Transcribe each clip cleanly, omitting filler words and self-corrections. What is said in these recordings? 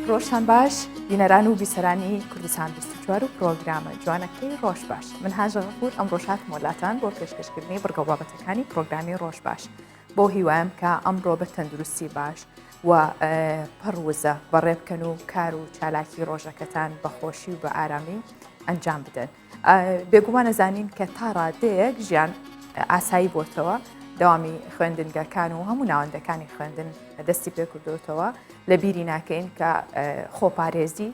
ڕۆژتان باش بینەران و بیسەرانی کوردستان 24 و پرۆگرامە جوانەکەی ڕۆژ باش من هاژە غەفور ئەم ڕۆژات مۆلاتان بۆ پێشکەشکردنی بڕگە بابەتەکانی پرۆگرامی ڕۆژ باش بۆ هیوایم کە ئەمڕۆ بە تەندروستی باش و پڕوزە بەڕێبکەن و کار و چالاکی ڕۆژەکەتان بەخۆشی و بە ئارامی ئەنجام بدەن بێگومانە زانین کە تا ڕادەیەک ژیان ئاسایی بۆتەوە داوامی خوێندنگەکان و هەموو ناوەندەکانی خوێندن دەستی پێ کردوتەوە لە بیری ناکەین کە خۆپارێزی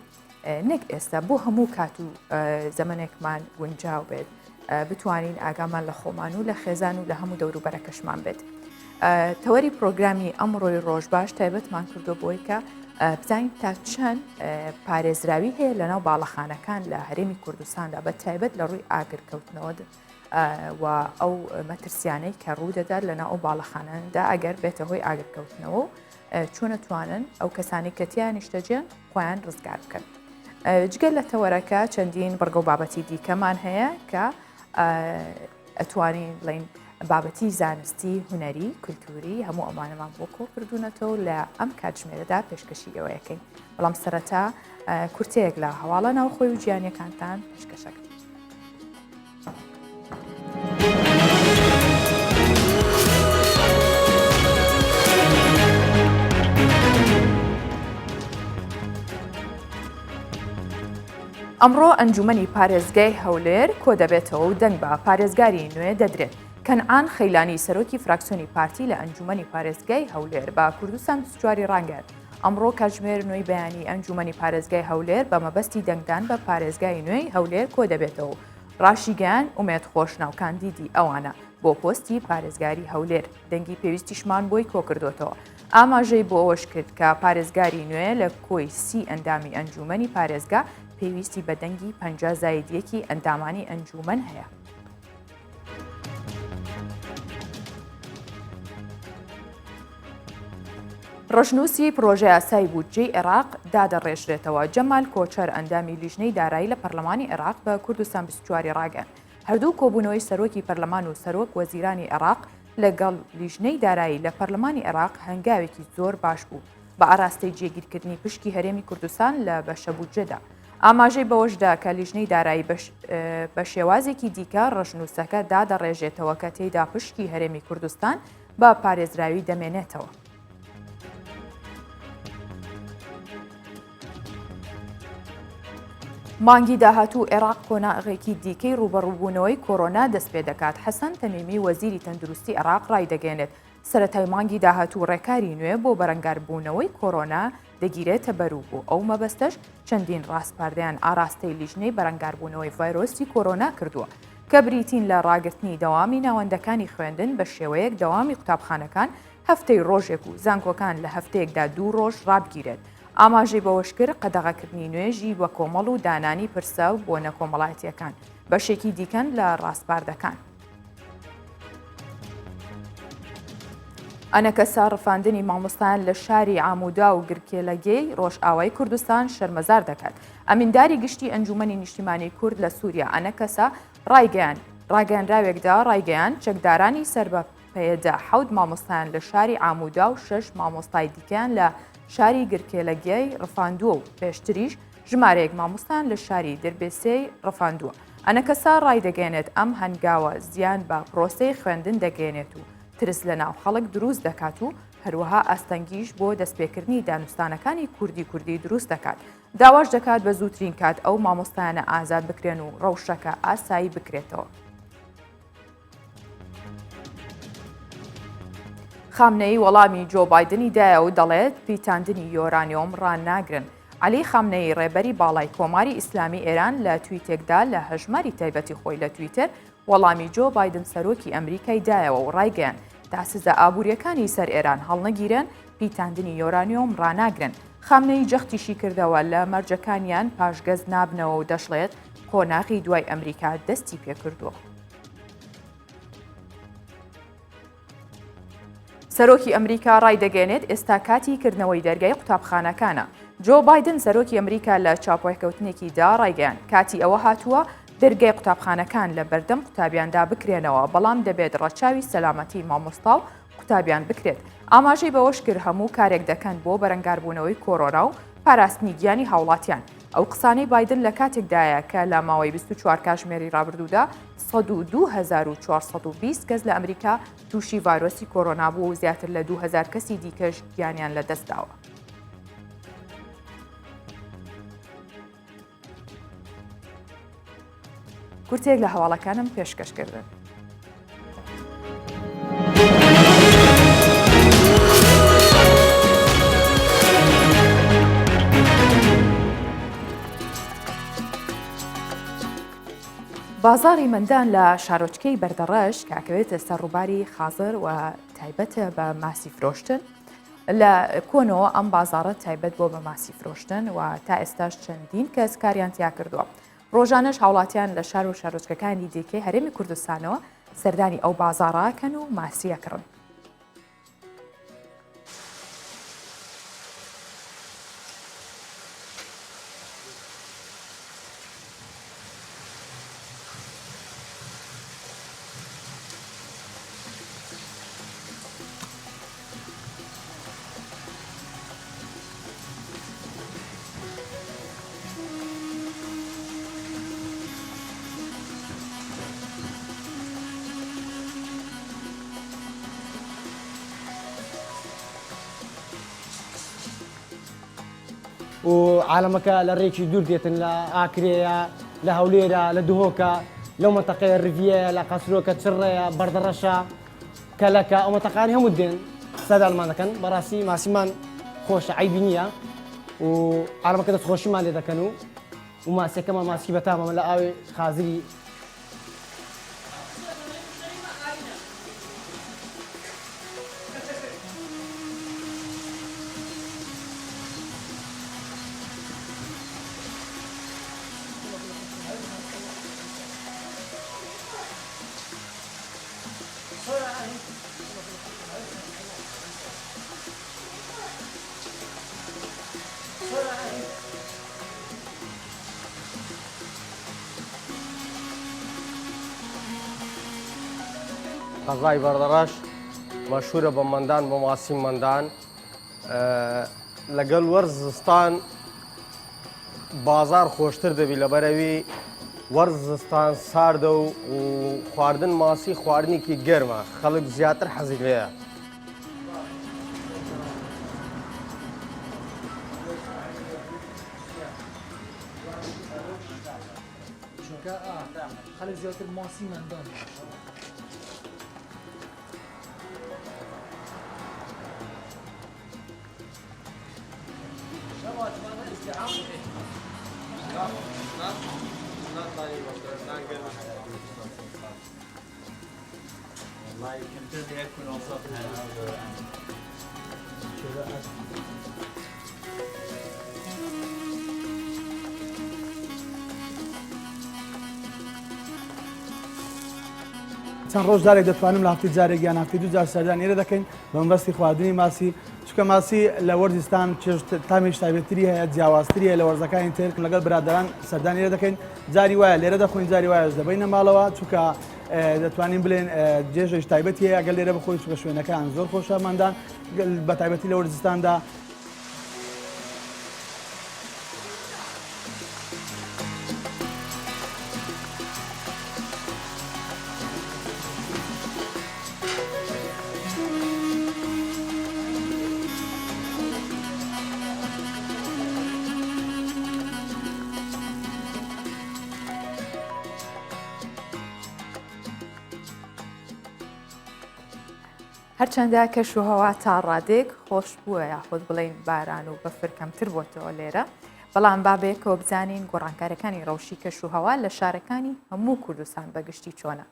نەک ئێستا بۆ هەموو کات و زەمنێکمان گونجاو بێت بتوانین ئاگامان لە خۆمان و لە خێزان و لە هەموو دەوروبەرەکەشمان بێت. تەوەری پرۆگرامی ئەمڕۆی ڕۆژ باش تایبەتمان کردو بۆی کە بزانین تا چەند پارێزراوی هەیە لەناو باڵەخانەکان لە هەرێمی کوردستاندا بە تایبەت لە ڕووی ئاگرکەوتنەوە و ئەو مەترسیانەی کە ڕوودەدات لەناو ئەو باڵەخانەدا ئەگەر بێتە هۆی ئاگرکەوتنەوە و چۆنەتوانن ئەو کەسانی کە تیانیشتەجێن خۆیان ڕزگار بکەن. جگەل لە تەوەرەکە چەندین بەرگە و بابەتی دیکەمان هەیە کە ئەتوانین بڵین بابەتی زانستی هونەری کولتوری هەموو ئەمانەمان بۆ کۆ کردوونەتەوە لە ئەم کاتژمێرەدا پێشکەشی ئەوەیەکەین بەڵام سەرەتا کورتەیەک لە هەواڵە ناوخۆی و گیانیەکانتان پێشکەشەکە. ئەمڕۆ ئەنجومەنی پارێزگای هەولێر کۆ دەبێتەوە و دەنگ بە پارێزگاری نوێ دەدرێت. کەنعان خەیلانی سەرۆکی فراکسیۆنی پارتی لە ئەنجومەنی پارێزگای هەولێر بە کوردستان 24 ڕانگەر ئەمڕۆ کاتژمێر نوێی بەیانی ئەنجومەنی پارێزگای هەولێر بە مەبەستی دەنگدان بە پارێزگای نوێی هەولێر کۆ دەبێتەوە. ڕاشیگەیان ئومێد خۆشناو کاندیدی ئەوانە بۆ پۆستی پارێزگاری هەولێر دەنگی پێویستیشمان بۆی کۆ کردوتەوە. ئاماژەی بۆ ئەوەش کرد کە پارێزگاری نوێ لە کۆی سی ئەندامی ئەنجومەنی پارێزگا پێویستی بە دەنگی 50 زایدیەکی ئەندامانی ئەنجومەن هەیە. ڕۆژنووسی پرۆژە یاسای بودجەی عێراق دادەڕێژرێتەوە. جەمال کۆچەر ئەندامی لیژنەی دارایی لە پەرلەمانی عێراق بە کوردستان 24 ڕاگەن. هەردوو کۆبوونەوەی سەرۆکی پەرلەمان و سەرۆک وەزیرانی عێراق لەگەڵ لیژنەی دارایی لە پەرلەمانی عێراق هەنگاوێکی زۆر باش بوو بە ئاراستەی جێگیرکردنی پشکی هەرێمی کوردستان لە بەشە بودجەدا. ئاماژەی بەوەشدا کە لیژنەی دارایی بە شێوازێکی دیکە ڕەشنووسەکە دادەڕێژێتەوە کە تێیدا پشکی هەرێمی کوردستان بە پارێزراوی دەمێنێتەوە. مانگی داهاتوو عێراق کۆناغێکی دیکەی ڕوبەڕووبوونەوەی کۆڕۆنا دەست پێ دەکات. حەسەن تەمیمی وەزیری تەندروستی عێراق ڕای دەگەێنێت سەرەتای مانگی داهاتوو ڕێکاری نوێ بۆ بەرەنگاربوونەوەی کۆڕۆنا دەگیرێتە بەروو بوو. ئەو مەبەستەش چەندین ڕاستپاردەیان ئاراستەی لیژنەی بەرەنگاربوونەوەی ڤایرۆسی کۆڕۆنا کردووە کە بریتین لە ڕاگررتنی دەوامی ناوەندەکانی خوێندن بە شێوەیەک دەوامی قوتابخانەکان هەفتەی ڕۆژێک و زانکۆکان لە هەفتەیەکدا 2 ڕۆژ ڕابگیرێت. ئاماژەی بەوەشکر قەدەغەکردنی نوێژی بە کۆمەڵ و دانانی پرسە و بۆ نەکۆمەڵایەتیەکان بەشێکی دیکەن لە ڕاستپاردەکان. ئەنەکەسا ڕفاندنی مامۆستایان لە شاری ئامودا و گرکێلەگەی ڕۆژئاوای کوردستان شەرمەزار دەکات. ئەمینداری گشتی ئەنجومەنی نیشتیمانی کورد لە سووریا ئەنەکەسا ڕایگەیاندراوێکدا ڕایگەیان چەکدارانی سەر بە پێدا 7 مامۆستایان لە شاری ئامودا و 6 مامۆستای دیکەیان لە شاری گرکێلەگەی ڕفاندووە و پێشتریش ژمارەیەک مامۆستان لە شاری دەربێسەی ڕفاندووە. ئەنەکەسا ڕای دەگەێنێت ئەم هەنگاوە زیان بە پرۆسەی خوێندن دەگەێنێت و ترس لە ناو خەڵک دروست دەکات و هەروەها ئاستەنگیش بۆ دەستپێکردنی دانوستانەکانی کوردی دروست دەکات. داواش دەکات بە زووترین کات ئەو مامۆستایانە ئازاد بکرێن و ڕەوشەکە ئاسایی بکرێتەوە. خامنەی وەڵامی جۆ بایدنی دایە و دەڵێت پیتاندنی یۆرانیۆم ڕاناگرن. عەلی خامنەی ڕێبەری باڵای کۆماری ئیسلامی ئێران لە تویتێکدا لە هەژماری تایبەتی خۆی لە تویتر وەڵامی جۆ بایدن سەرۆکی ئەمریکای دایەوە و ڕایگەیان تا سزە ئابوووریەکانی سەر ئێران هەڵنەگیرن پیتاندنی یۆرانیۆم ڕاناگرن. خامنەی جەختیشی کردەوە لە مەرجەکانیان پاشگەز نابنەوە و دەشڵێت قۆناغی دوای ئەمریکا دەستی پێکردووە. سەرۆکی ئەمریکا ڕای دەگەێنێت ئێستا کاتی کردنەوەی دەرگای قوتابخانەکانە. جۆ بایدن سەرۆکی ئەمریکا لە چاپۆکەوتنێکیدا ڕایگەیان کاتی ئەوە هاتووە دەرگای قوتابخانەکان لە بەردەم قوتابیاندا بکرێنەوە بەڵام دەبێت ڕەچاوی سەلامەتی مامۆستا و قوتابیان بکرێت. ئاماژەی بەوەش کرد هەموو کارێک دەکەن بۆ بەرەنگاربوونەوەی کۆرۆنا و پاراستنی گیانی هاوڵاتیان. ئەو قسانەی بایدن لە کاتێکدایە کە لە ماوەی 24 کاتژمێری ڕابردوودا 102,420 کەس لە ئەمریکا تووشی ڤایرۆسی کۆرۆنا بوو و زیاتر لە 2000 کەسی دیکەش گیانیان لەدەستداوە. کورتێک لە هەواڵەکانم پێشکەشکردن. بازاڕی مندان لە شارۆچکەی بەردەڕەش کاکەوێتە سەرڕووباری خازر و تایبەتە بە ماسی فرۆشتن لە کۆنەوە ئەم بازاڕە تایبەت بۆ بە ماسی فرۆشتن و تا ئێستاش چەندین کەس کاریان تیا کردووە. ڕۆژانەش هاوڵاتیان لە شار و شارۆچکەکانی دیکەی هەرێمی کوردستانەوە سەردانی ئەو بازاڕاکەن و ماسیەکڕن. و عالمەکە لە ڕێکی دوور دێتن لە ئاکرەیە لە هەولێرە لە دهۆکە لەو مەتەقەیە ڕڤیە لە قەسرۆکە چڕەیە بەردەڕەشە کەلەکە ئەو مەتەقانی هەموو دێن سەداڵمان دەکەن بەڕاستی ماسیمان خۆشە عیبی نییە و عالمەکە دەستخۆشیمان لێ دەکەن و ماسیەکەمان ماسی بەتامەمە لە ئاوێ خازری. غەزای بەردەڕەش مەشهورە بە مەندان بۆ ماسی مەندان لەگەڵ وەرزستان بازار خۆشتر دەبی لەبەرەوی وەرزستان ساردە و خواردن ماسی خواردنێکی گەرمە خەڵک زیاتر حەزی لێیە. خەڵک زیاتر ماسی مەندان. والله كنت هيك وصفتها چەند ڕۆژ جارێک دەتوانم لە هەفتەی جارێک یان هەفتەی دوو جار سەردان ئێرە دەکەین بە مەبەستی خواردنی ماسی چونکە ماسی لە وەرزستان تامێش تایبەتری هەیە جیاوازتری هەیە لە وەرزەکانی تر لەگەڵ برادەران سەردان ئێرە دەکەین جاری وایە لێرە دەخۆین جاری وایە دەبینە ماڵەوە چونکە دەتوانین بڵێن جێژەش تایبەتی هەیە ئەگەر لێرە بخۆین چونکە شوێنەکان زۆر خۆشە مەندان بە تایبەتی لە وەرزستاندا. هەرچەندە کەش و هەوا تا ڕادێک خۆش بووە یاخود بڵین باران و بەفر کەمتر بۆتەوە لێرە، بەڵام بابێکەوە بزانین گۆڕانکارەکانی ڕەوشی کەش و هەوا لە شارەکانی هەموو کوردستان بەگشتی چۆنە.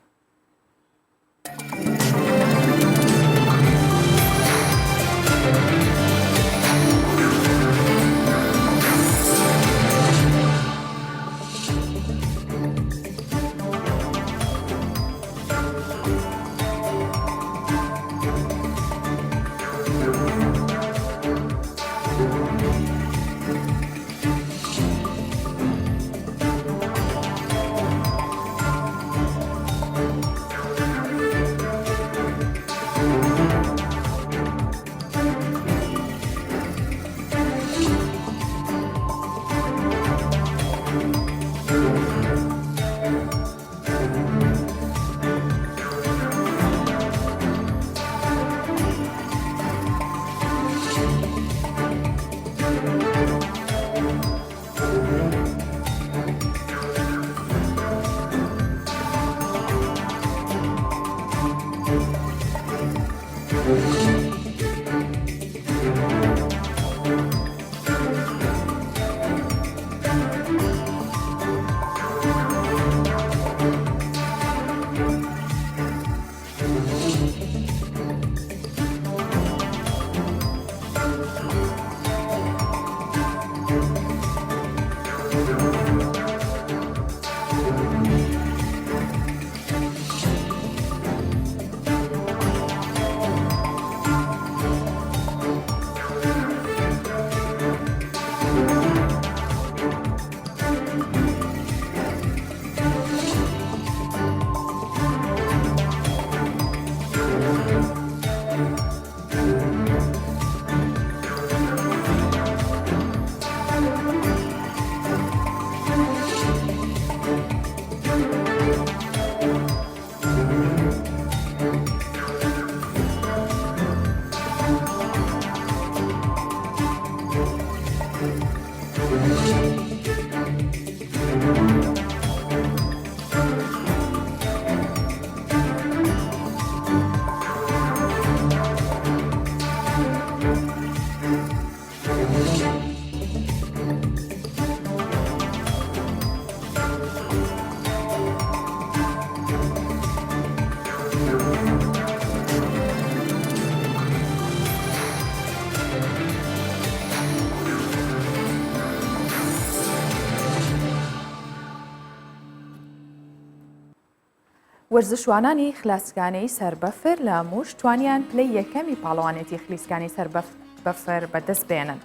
وەرزشوانانی خلاسکانەی سەربەفر لە مووش توانیان پلەی یەکەمی پاڵەوانێتی خلیسکانی سەربەفر بەدەست بێنن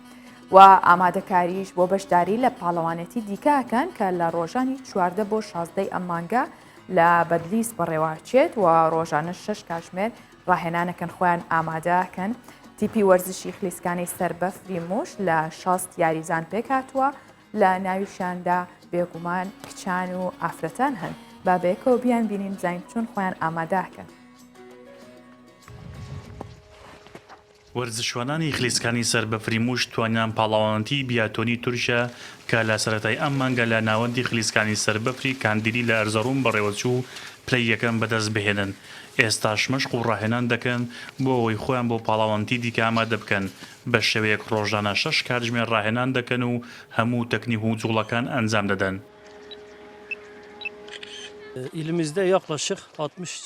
و ئامادەکاریش بۆ بەشداری لە پاڵەوانێتی دیکەکەن کە لە ڕۆژانی 14 بۆ 16 ئەم مانگە لە بەدلیس بەڕێواچێت و ڕۆژانە 6 کاتژمێر ڕاهێنانەکەن خۆیان ئامادەکەن. تیپی وەرزشی خلیسکانی سەربەفری مووش لە 6 یاریزان پێک هاتووە لە ناویشاندا بێگومان کچان و ئافرەتان هەن. بابێکەوە بیان بینین بزانین چۆن خۆیان ئامادەکەن. وەرزشوانانی خلیسکانی سەربەفری مووش توانیان پاڵەوانەتی بیاتۆنی تورکیا کە لە سەرەتای ئەم مانگە لە ناوەندی خلیسکانی سەربەفری کاندیری لە ئەرزەڕوم بەڕێوەچوو پلەی یەکەم بەدەست بهێنن. ئێستاش مەشق و ڕاهێنان دەکەن بۆ ئەوەی خۆیان بۆ پاڵەوانەتی دیکە ئامادە بکەن. بە شێوەیەک ڕۆژانە 6 کاتژمێر ڕاهێنان دەکەن و هەموو تەکنیک و جوڵەکان ئەنجام دەدەن.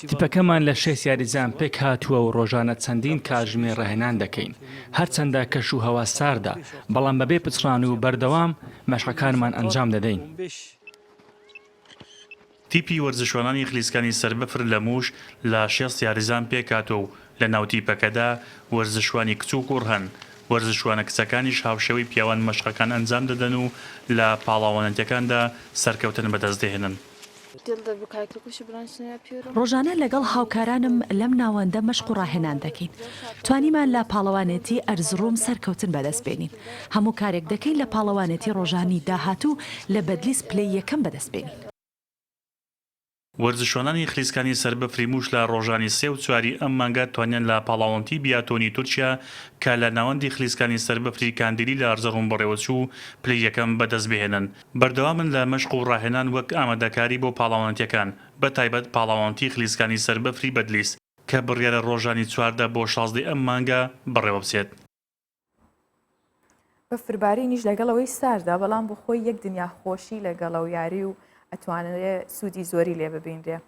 تیپەکەمان لە 6 یاریزان پێک هاتووە و ڕۆژانە چەندین کاتژمێر ڕاهێنان دەکەین. هەرچەندە کەش و هەوا ساردا، بەڵام بەبێ پچڕان و بەردەوام مەشقەکانمان ئەنجام دەدەین. تیپی وەرزشوانانی خلیسکانی سەربەفر لە مووش لە 6 یاریزان پێک هاتووە و لە ناوتیپەکەدا وەرزشوانی کچ و کوڕ هەن. وەرزشوانە کچەکانیش هاوشێوەی پیاوان مەشقەکان ئەنجام دەدەن و لە پاڵەوانەتەکاندا سەرکەوتن بەدەست دێنن. ڕۆژانە لەگەڵ هاوکارانم لەم ناوەندە مەشق و ڕاهێنان دەکەین. توانیمان لە پاڵەوانێتی ئەرزڕوم سەرکەوتن بەدەست بێنین. هەموو کارێک دەکەین لە پاڵەوانێتی ڕۆژانی داهاتوو لە بەدلیس پلەی یەکەم بەدەست بێنین. وەرزشوانانی خلیسکانی سەربەفری مووش لە ڕۆژانی 3 و 4 ئەم مانگە توانیان لە پاڵەوانەتی بیاتۆنی تورکیا کە لە ناوەندی خلیسکانی سەربەفری کاندیری لە ئەرزەڕوم بەڕێوەچوو پلەی یەکەم بەدەست بهێنن. بەردەوامن لە مەشق و ڕاهێنان وەک ئامادەکاری بۆ پاڵەوانەتیەکان، بە تایبەت پاڵەوانەتی خلیسکانی سەربەفری بەدلیس کە بڕیارە ڕۆژانی 14 بۆ 16 ئەم مانگە بەڕێوە بچێت. بەفربارینیش لەگەڵەوەی ساردا، بەڵام بۆ خۆی یەک دنیا خۆشی لەگەڵە و یاری و ئەتوانێت سوودی زۆری لێ ببینرێ.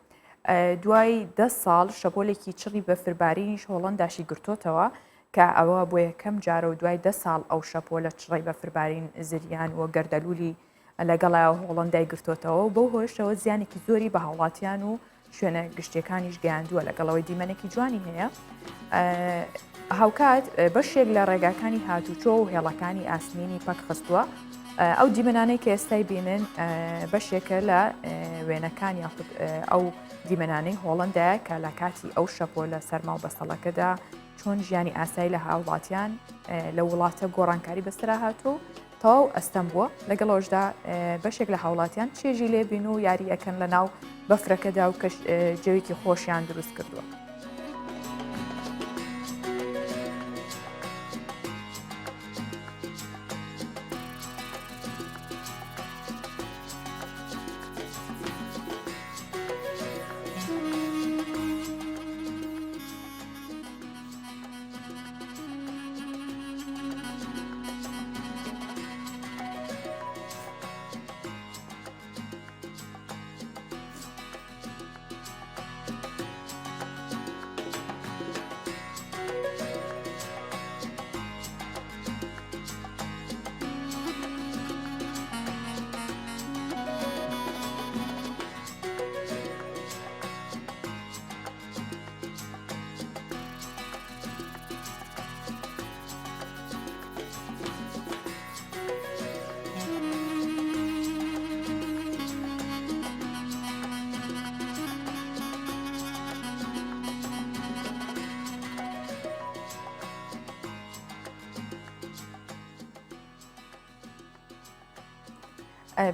دوای 10 ساڵ شەپۆلێکی چڕی بەفربارینیش هۆڵەنداشی گرتوتەوە کە ئەوە بۆ یەکەم جارە و دوای 10 ساڵ ئەو شەپۆلە چڕی بەفربارین زریان و گەردەلوولی لەگەڵا هۆڵەندای گرتوتەوە. بەو هۆشەوە زیانێکی زۆری بە هاوڵاتیان و شوێنە گشتەکانیش گەیاندووە، لەگەڵەوەی دیمەنێکی جوانی هەیە. هاوکات بەشێک لە ڕێگاکانی هاتوچۆ و هێڵەکانی ئاسمینی پەک خستووە. ئەو دیمەنانەی کە ئێستای بینن بەشێکە لە وێنەکان یاخود ئەو دیمەنانەی هۆڵندایە کە لە کاتی ئەو شەپۆ لە سەرما و بەسەڵەکەدا چۆن ژیانی ئاسایی لە هاوڵاتیان لە وڵاتە گۆڕانکاری بەسرا هاتوو تەواو ئەستەم بووە. لەگەڵەوەشدا بەشێک لە هاوڵاتیان چێژی لێبین و یاریەکەن لە ناو بەفرەکەدا و جەوێکی خۆشیان دروست کردووە.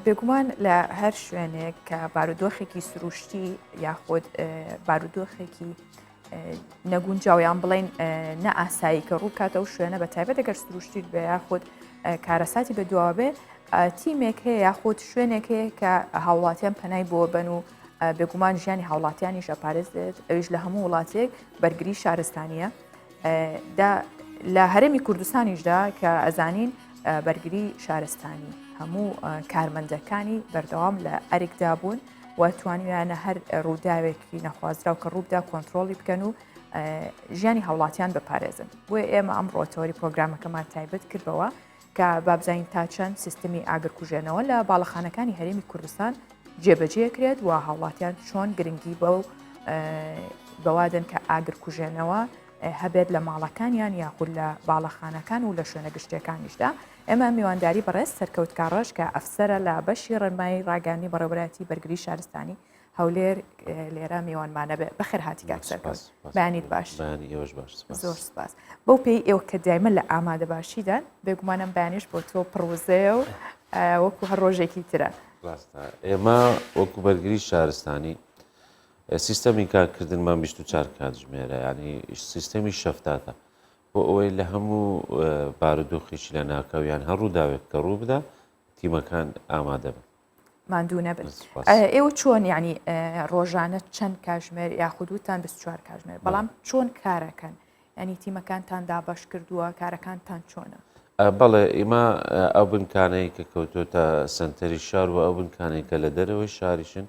بێگومان لە هەر شوێنێک کە بارودۆخێکی سروشتی یاخود بارودۆخێکی نەگونجاویان بڵێن نە ئاسایی کە ڕوو کاتە و شوێنە بە تایبەت ئەگەر سروشتی بە یاخود کارەساتی بە دواوە بێ تیمێک هەیە یاخود شوێنێک هەیە کە هاوڵاتیان پەنای بۆ بن و بێگومان ژیانی هاوڵاتیانی شەپارێزێت ئەویش لە هەموو وڵاتێک بەرگری شارستانیە لە هەرێمی کوردستانیشدا کە ئەزانین بەرگری شارستانی هەموو کارمەندەکانی بەردەوام لە ئەرێکدا بوون و توانیانە هەر ڕووداوێکی نەخوازرا و کە ڕوودا کۆنتترۆلی بکەن و ژیانی هاوڵاتیان بپارێزن بۆیە ئێمە ئەم ڕۆتۆری پرۆگرامەکەمان تایبەت کردەوە کە بابزین تا چەند سیستمی ئاگرکوژێنەوە لە باڵەخانەکانی هەرێمی کوردستان جێبەجێکرێت و هاوڵاتیان چۆن گرنگی بەوادن کە ئاگرکوژێنەوە هەبێت لە ماڵەکانیان یاخود لە باڵەخانەکان و لە شوێنە گشتەکانیشدا ئێمە میوانداری بەڕێز سەرکەوت کاڕۆژ کە ئەفسەرە لە بەشی ڕێنمایی ڕاگەاندنی بەڕێوەبەتی بەرگری شارستانی هەولێر لێرە میوانمانە بێ بەخێر هاتی کاک سەرکەوت بەیانیت باش زۆر سپاس بەو پێی ئێوە کە دایمە لە ئامادە باشیدان بێگومانم بەیانیش بۆ تۆ پرۆزەیە و وەکو هەر ڕۆژێکی ترە ئێمە وەکو بەرگری شارستانی سیستەمی کارکردنمان 24 کاتژمێرە ینی سیستەمی شەفتاتە بۆ ئەوەی لە هەموو بارودۆخێکی لە ناکەویان هەڕوو داوێت کە ڕوو بدە تیمەکان ئامادە بن ماندوو نەبن ئێوە چۆن ینی ڕۆژانە چەند کاتژمێر یاخودوتان 24 کاتژمێر بەڵام چۆن کارەکەن ینی تیمەکانتان دابش کردووە کارەکانتان چۆنە بەڵێ ئێمە ئەو بنکانەی کە کەوتۆتە سنتەری شار و ئەو بنکانەی کە لە دەرەوەی شاریشن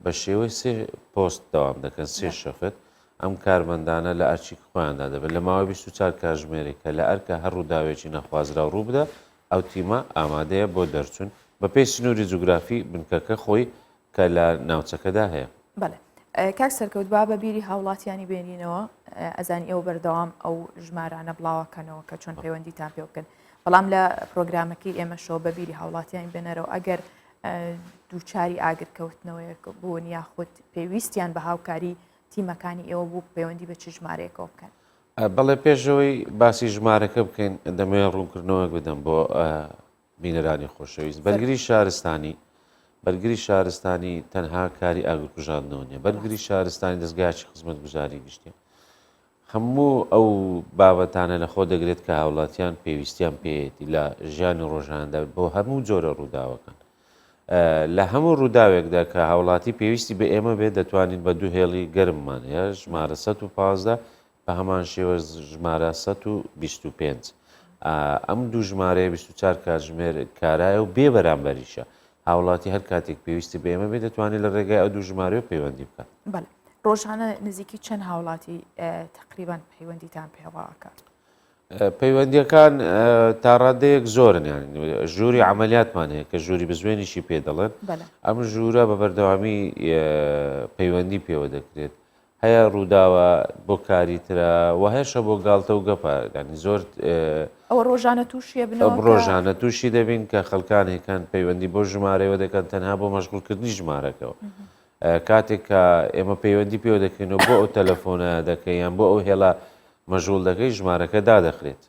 بە شێوەی سێ پۆست داوام دەکەن سێ شەفت ئەم کارمەندانە لە ئەرچی خۆیاندا دەبێت لە ماوەی 24 کاتژمێرێک کە لە ئەرکە هەڕوو داوێکی نەخوازرا ڕوو بدە ئەو تیمە ئامادەیە بۆ دەرچوون بە پێی سنووری جوگرافی بنکەکە خۆی کە لە ناوچەکەدا هەیە بەڵێ کاک سەرکەوت با بە بیری هاوڵاتیانی بێنینەوە ئەزانی ئێوە بەردەوام ئەو ژمارانە بڵاوەکەنەوە کە چۆن پەیوەندیتان پێ بکەن بەڵام لە پرۆگرامەکەی ئێمە شۆ بە بیری هاوڵاتیان بێنەرەوە ئەگەر دووچاری ئاگرکەوتنەوەی بوون یاخود پێویستیان بە هاوکاری تیمەکانی ئێوە بوو پەیوەندی بە چ ژمارەیەکەوە بکەن بەڵێ پێشەوەی باسی ژمارەکە بکەین دەمەوێت ڕوونکردنەوەک بدەم بۆ بینەرانی خۆشەویست بەرگری شارستانی تەنها کاری ئاگرکوژاندنەوە نیە بەرگری شارستانی دەستگایکی خزمەتگوزاری گشتین هەموو ئەو بابەتانە لە خۆ دەگرێت کە هاوڵاتیان پێویستیان پێێتی لە ژیانی ڕۆژاندا بۆ هەموو جۆرە ڕووداوەکان لە هەموو ڕووداوێکدا کە هاوڵاتی پێویستی بە ئێمە بێت دەتوانین بە دوو هێڵی گەرممان هەیە ژمارە 115 بە هەمان شێوە ژمارە 125 ئەم دوو ژمارەیە 24 کاتژمێر کارایە و بێ بەرامبەریشە هاوڵاتی هەر کاتێک پێویستی بە ئێمە بێت دەتوانێت لە ڕێگای ئەو دوو ژمارە پەیوەندی بکات بەڵێ ڕۆژانە نزیکی چەند هاوڵاتی تقریبان پەیوەندیتان پێواکات پەیوەندیەکان تا ڕادەیەک زۆرن یانی ژووری عملیاتمان هەیە کە ژووری بزوێنیشی پێ دەڵێن ئەم ژوورە بە بەردەوامی پەیوەندی پێوە دەکرێت هەیە ڕووداوە بۆ کاری ترە و هێشە بۆ گاڵتە و گەپە ینی زۆر ئەوە ڕۆژانە تووشیە بنەوە ڕۆژانە تووشی دەبین کە خەڵکانێکان پەیوەندی بۆ ژمارەوە دەکەن تەنها بۆ مەشغوڵکردنی ژمارەکەەوە کاتێک کە ئێمە پەیوەندی پێوە دەکەینەوە بۆ ئەو تەلەفۆنە دەکەیان بۆ ئەو هێڵا مەژوڵ دەکەی ژمارەکە دادەخرێت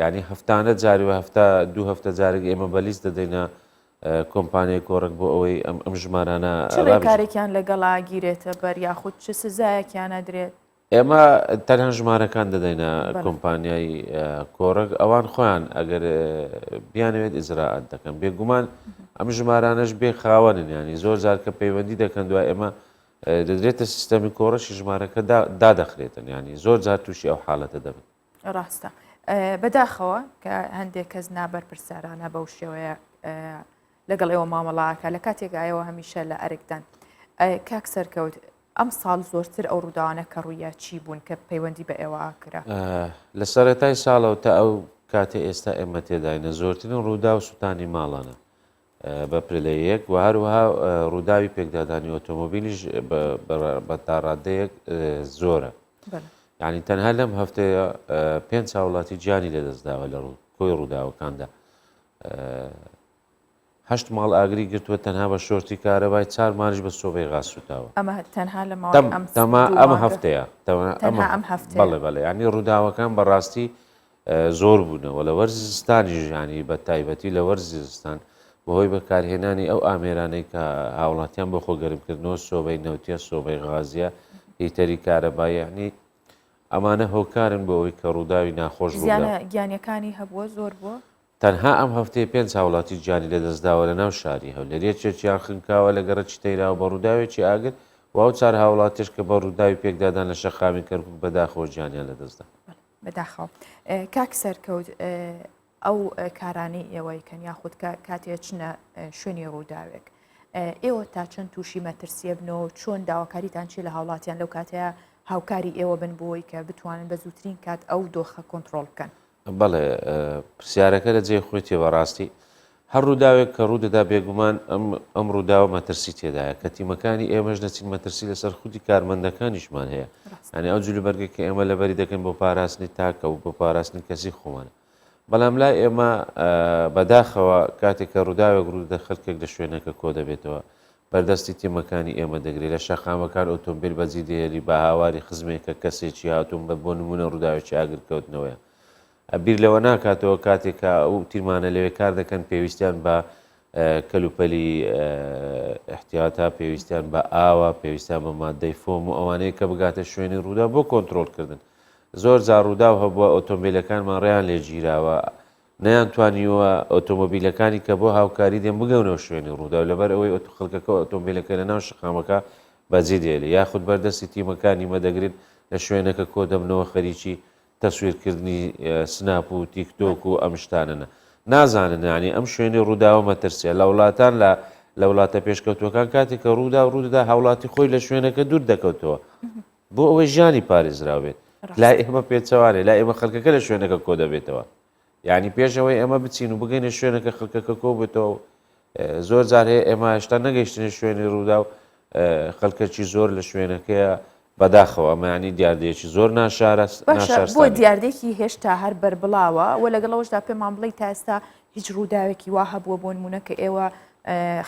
ینی هەفتانە جاری و دوو هەفتە جارێک ئێمە بەلیست دەدەینە کۆمپانیای کۆڕک بۆ ئەوەی ئەم ژمارانە کارێکیان لەگەڵا گیرێتە بەر یاخود چ سزایەکیان ئەدرێت ئێمە تەنها ژمارەکان دەدەینە کۆمپانیای کۆڕک ئەوان خۆیان ئەگەر بیانەوێت ئیزراعات دەکەن بێگومان ئەم ژمارانەش بێ خاوەنن ینی زۆر جار کە پەیوەندی دەکەن دوای ئێمە دەدرێتە سیستەمی کۆڕەشی ژمارەکە دادەخرێتن ینی زۆر جار تووشی ئەو حاڵەتە دەبن ڕاستە بەداخەوە کە هەندێک کەس نابەر پرسیارانە بەو شێوەیە لەگەڵ ئێوە مامەڵاکە لە کاتێکایەوە هەمیشە لە ئەرێکدان کاک سەرکەوت ئەم ساڵ زۆرتر ئەو ڕووداوانە کە ڕوویە چی بوون کە پەیوەندی بە ئێوە کرا لە سەرەتای ساڵەوە تا ئەو کاتێ ئێستا ئێمە تێداینە زۆرترین ڕوودا و سووتانی ماڵانە بە پلەیەک و هەروەها ڕووداوی پێکدادانی ئۆتۆمۆبیلیش بە تاڕادەیەک زۆرە یعنی تەنها لەم هەفتەیە 5 هاوڵاتی گیانی لەدەستداوە لە کۆی ڕووداوەکاندا 8 ماڵ ئاگری گرتووە تەنها بە شۆرتی کارەبای 4 مانش بە سۆبەی غاسوتاوە ئەمە تەنها لە ئەمە هەفتەیە بەڵێ ینی ڕووداوەکان بەڕاستی زۆر بوونەوە لە وەرزی زستانی ژیانی بە تایبەتی لە وەرزی زستان بەهۆی بەکارهێنانی ئەو ئامێرانەی کە هاوڵاتیان بۆ خۆگەرمکردنەوە سۆبەی نەوتیە سۆبەی غازیە هیتەری کارەبای یعنی ئەمانە هۆکارن بۆ ئەوەی کە ڕووداوی ناخۆش گیانەکانی هەبووە زۆر بووە تەنها ئەم هەفتەیە 5 هاوڵاتی گیانی لەدەستداوە لە ناو شاری هەولێریە چێکیان خنکاوە لە گەڕەکی تەیرا و بە ڕووداوێکی ئاگر و چار هاوڵاتیش کە بە ڕووداوی پێکدادان لە شەقامی کەرکووک بەداخەوە گیانیان لەدەستدا. بەداخەوە کاک سەرکەوت ئەو کارانەی ئێوەیکەن یاخود کاتێ چنە شوێنی ڕووداوێک ئێوە تا چەند تووشی مەترسیە بنەوە چۆن داواکاریتان چی لە هاوڵاتیان لەو کاتەیە هاوکاری ئێوە بن بۆی کە بتوانن بە زووترین کات ئەو دۆخە کۆنتترۆل بکەن. بەڵێ پرسیارەکە لە جێ خۆی تێوەڕاستی هەر ڕووداوێک کە ڕوودەدا بێگومان ئەم ڕووداوە مەترسی تێدایە کە تیمەکانی ئێمەش دەچین مەترسی لەسەر خودی کارمەندەکانیشمان هەیە ئەنی ئەو جلوبەرگە کە ئێمە لەبەری دەکەین بۆ پاراستنی تاکە و بۆ پاراستنی کەسی خۆمانە بەڵام لای ئێمە بەداخەوە کاتێک کە ڕووداوێک ڕوودە خەڵکێک لە شوێنەکە کۆ دەبێتەوە بەردەستی تیمەکانی ئێمە دەگرێت لە شەقامەکان ئۆتۆمبیل بەجی دێری بە هاواری خزمێکە کەسێکی هاتوون بە بۆ نمونە ڕووداوێکی ئاگرکەوتنەوەیە ئەبیر لەوە ناکاتەوە کاتێکە ئەو تیرمانە لەوێ کار دەکەن پێویستیان بە کەلوپەلی احتیاتا پێویستیان بە ئاوە پێویستیان بە مادەی فۆم و ئەوانەیە کە بگاتە شوێنی ڕوودا بۆ کۆنتترۆلکردن زۆر جار ڕوودا و هەبووە ئۆتۆمبیلەکانمان ڕێیان لێگیراوە نەیانتوانیوە ئۆتۆمۆبیلەکانی کە بۆ هاوکاری دێن بگەونەوە شوێنی ڕوودا و لەبەر ئەوەی خەڵکەکە ئۆتۆمبیلەکە لە ناو شقامەکە بەجێ دێت یاخود بەردەستی تیمەکانی مەدەگرن لە شوێنەکە کۆ دەبنەوە خەریکی تەسویرکردنی سناپ و تیکتۆک و ئەم شتانەنە نازانن ینی ئەم شوێنی ڕووداوە مەترسیە لە وڵاتان لە وڵاتە پێشکەوتوەکان کاتێک کە ڕوودا و ڕوودا هاوڵاتی خۆی لە شوێنەکە دوور دەکەوتەوە بۆ ئەوەی ژیانی پارێزراوێت لای ئێمە پێچەوانێ لای ئێمە خەڵکەکە لە شوێنەکە کۆ دەبێتەوە یعنی پێشەوەی ئەمە بچین و بگەینە شوێنەکە خەڵکەکە کۆ بێتەوە زۆر جار هەیە ئێمە هێشتا نەگەیشتنە شوێنی ڕوودا و خەڵکەکی زۆر لە شوێنەکەیە بەداخەوە ئەمانی دیاردەیەکی زۆر بۆ دیاردێکی هێشتا هەر بەربڵاوە و لەگەڵەوەشدا پێمان بڵێ تا ئێستا هیچ ڕووداوێکی وا هەبووە بۆ نمونە کە ئێوە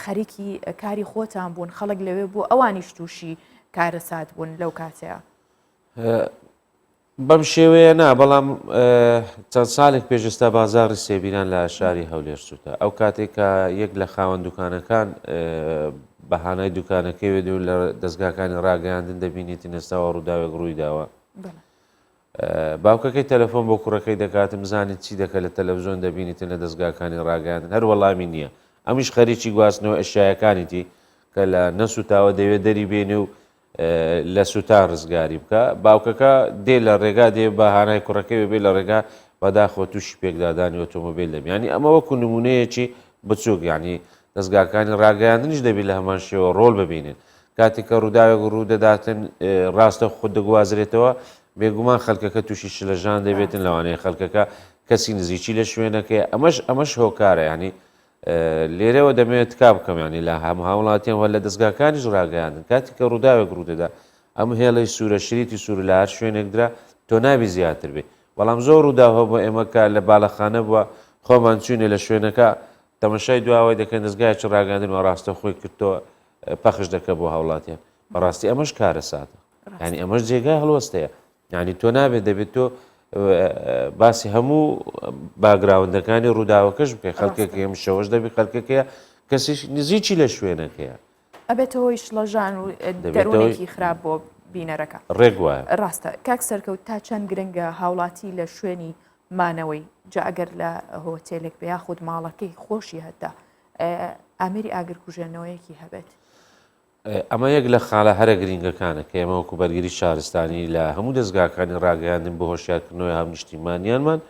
خەریکی کاری خۆتان بوون خەڵک لەوێ بوو ئەوانیش تووشی کارەسات بوون لەو کاتەیە بەم شێوەیە نا بەڵام چەند ساڵێک پێشستا بازاڕی سێبیران لە شاری هەولێر سووتە ئەو کاتێک کە یەک لە خاوەن دوکانەکان بەهانای دوکانەکەی وێ و لە دەستگاکانی ڕاگەاندن دەبینیتی نەستاوە ڕووداوێک ڕووی داوە باوکەکەی تەلەفۆن بۆ کوڕەکەی دەکاتم زانیت چی دەکەت لە تەلەڤزیۆن دەبینیتن لە دەستگاکانی ڕاگەاندن هەر وەڵامی نییە ئەمیش خەریکی گواستنەوە ئەشایەکانیتی کە لە نەسوتاوە دەوێت دەری بێنێ و لە سووتان ڕزگاری بکە باوکەکە دێ لە ڕێگا دێ بەهانای کوڕەکەی بێ لە ڕێگا بەداخۆ تووشی پێکدادانی ئۆتۆمۆبیل دەبێت ینی ئەمە وەکو نمونەیەکی بچووک ینی دەستگاکانی ڕاگەیاندنیش دەبێت لە هەمان شێوە ڕۆڵ ببینێن کاتێک کە ڕووداوێک ڕوو دەداتن ڕاستە خود دەگوازرێتەوە بێگومان خەڵکەکە تووشی شلەژان دەبێتن لەوانەیە خەڵکەکە کەسی نزیکی لە شوێنەکەی ئەمەش هۆکارە ینی لێرەوە دەمەوێت کا بکەم ینی لە هەموو هاوڵاتیان وە لە دەستگاکانیش ڕاگەیاندن کاتی کە ڕووداوێک ڕوودەدا ئەم هێڵی سوورە شریتی سوور لە هەر شوێنێکدرا تۆ نابی زیاتر بێ بەڵام زۆر ڕووداوە بۆ ئێمەکە لە باڵەخانە بووە خۆمان چوونێ لە شوێنەکە تەمەشای دواوای دەکەن دەستگایکی ڕاگەاندن و ڕاستە خۆی کردەوە پەخش دەکە بۆ هاوڵاتیان بەڕاستی ئەمەش کارە ساتە ینی ئەمەش جێگای هەڵوەستەیە ینی تۆ نابێت دەبێت تۆ باسی هەموو باگراوندەکانی ڕووداوەکەش بکەی خەڵکێک ئێمە شەوەش دەبی خەڵکەکەیە کەسی نزیکی لە شوێنەکەیە ئەبێتەوەی شڵەژان و دەرونێکی خراپ بۆ بینەرەکە ڕێک وایە ڕاستە کاک سەرکەوت تا چەند گرنگە هاوڵاتی لە شوێنی مانەوەی جا ئەگەر لە هۆتێلێک بە یاخود ماڵەکەی خۆشی هەتا ئامێری ئاگرکوژێنەوەیەکی هەبێت ئەمە یەک لە خاڵە هەرە گرنگەکانە کە ئێمە وەکو بەرگری شارستانی لە هەموو دەستگاکانی ڕاگەاندن بۆ هۆشیارکردنەوەی هەم نیشتیمانیانمان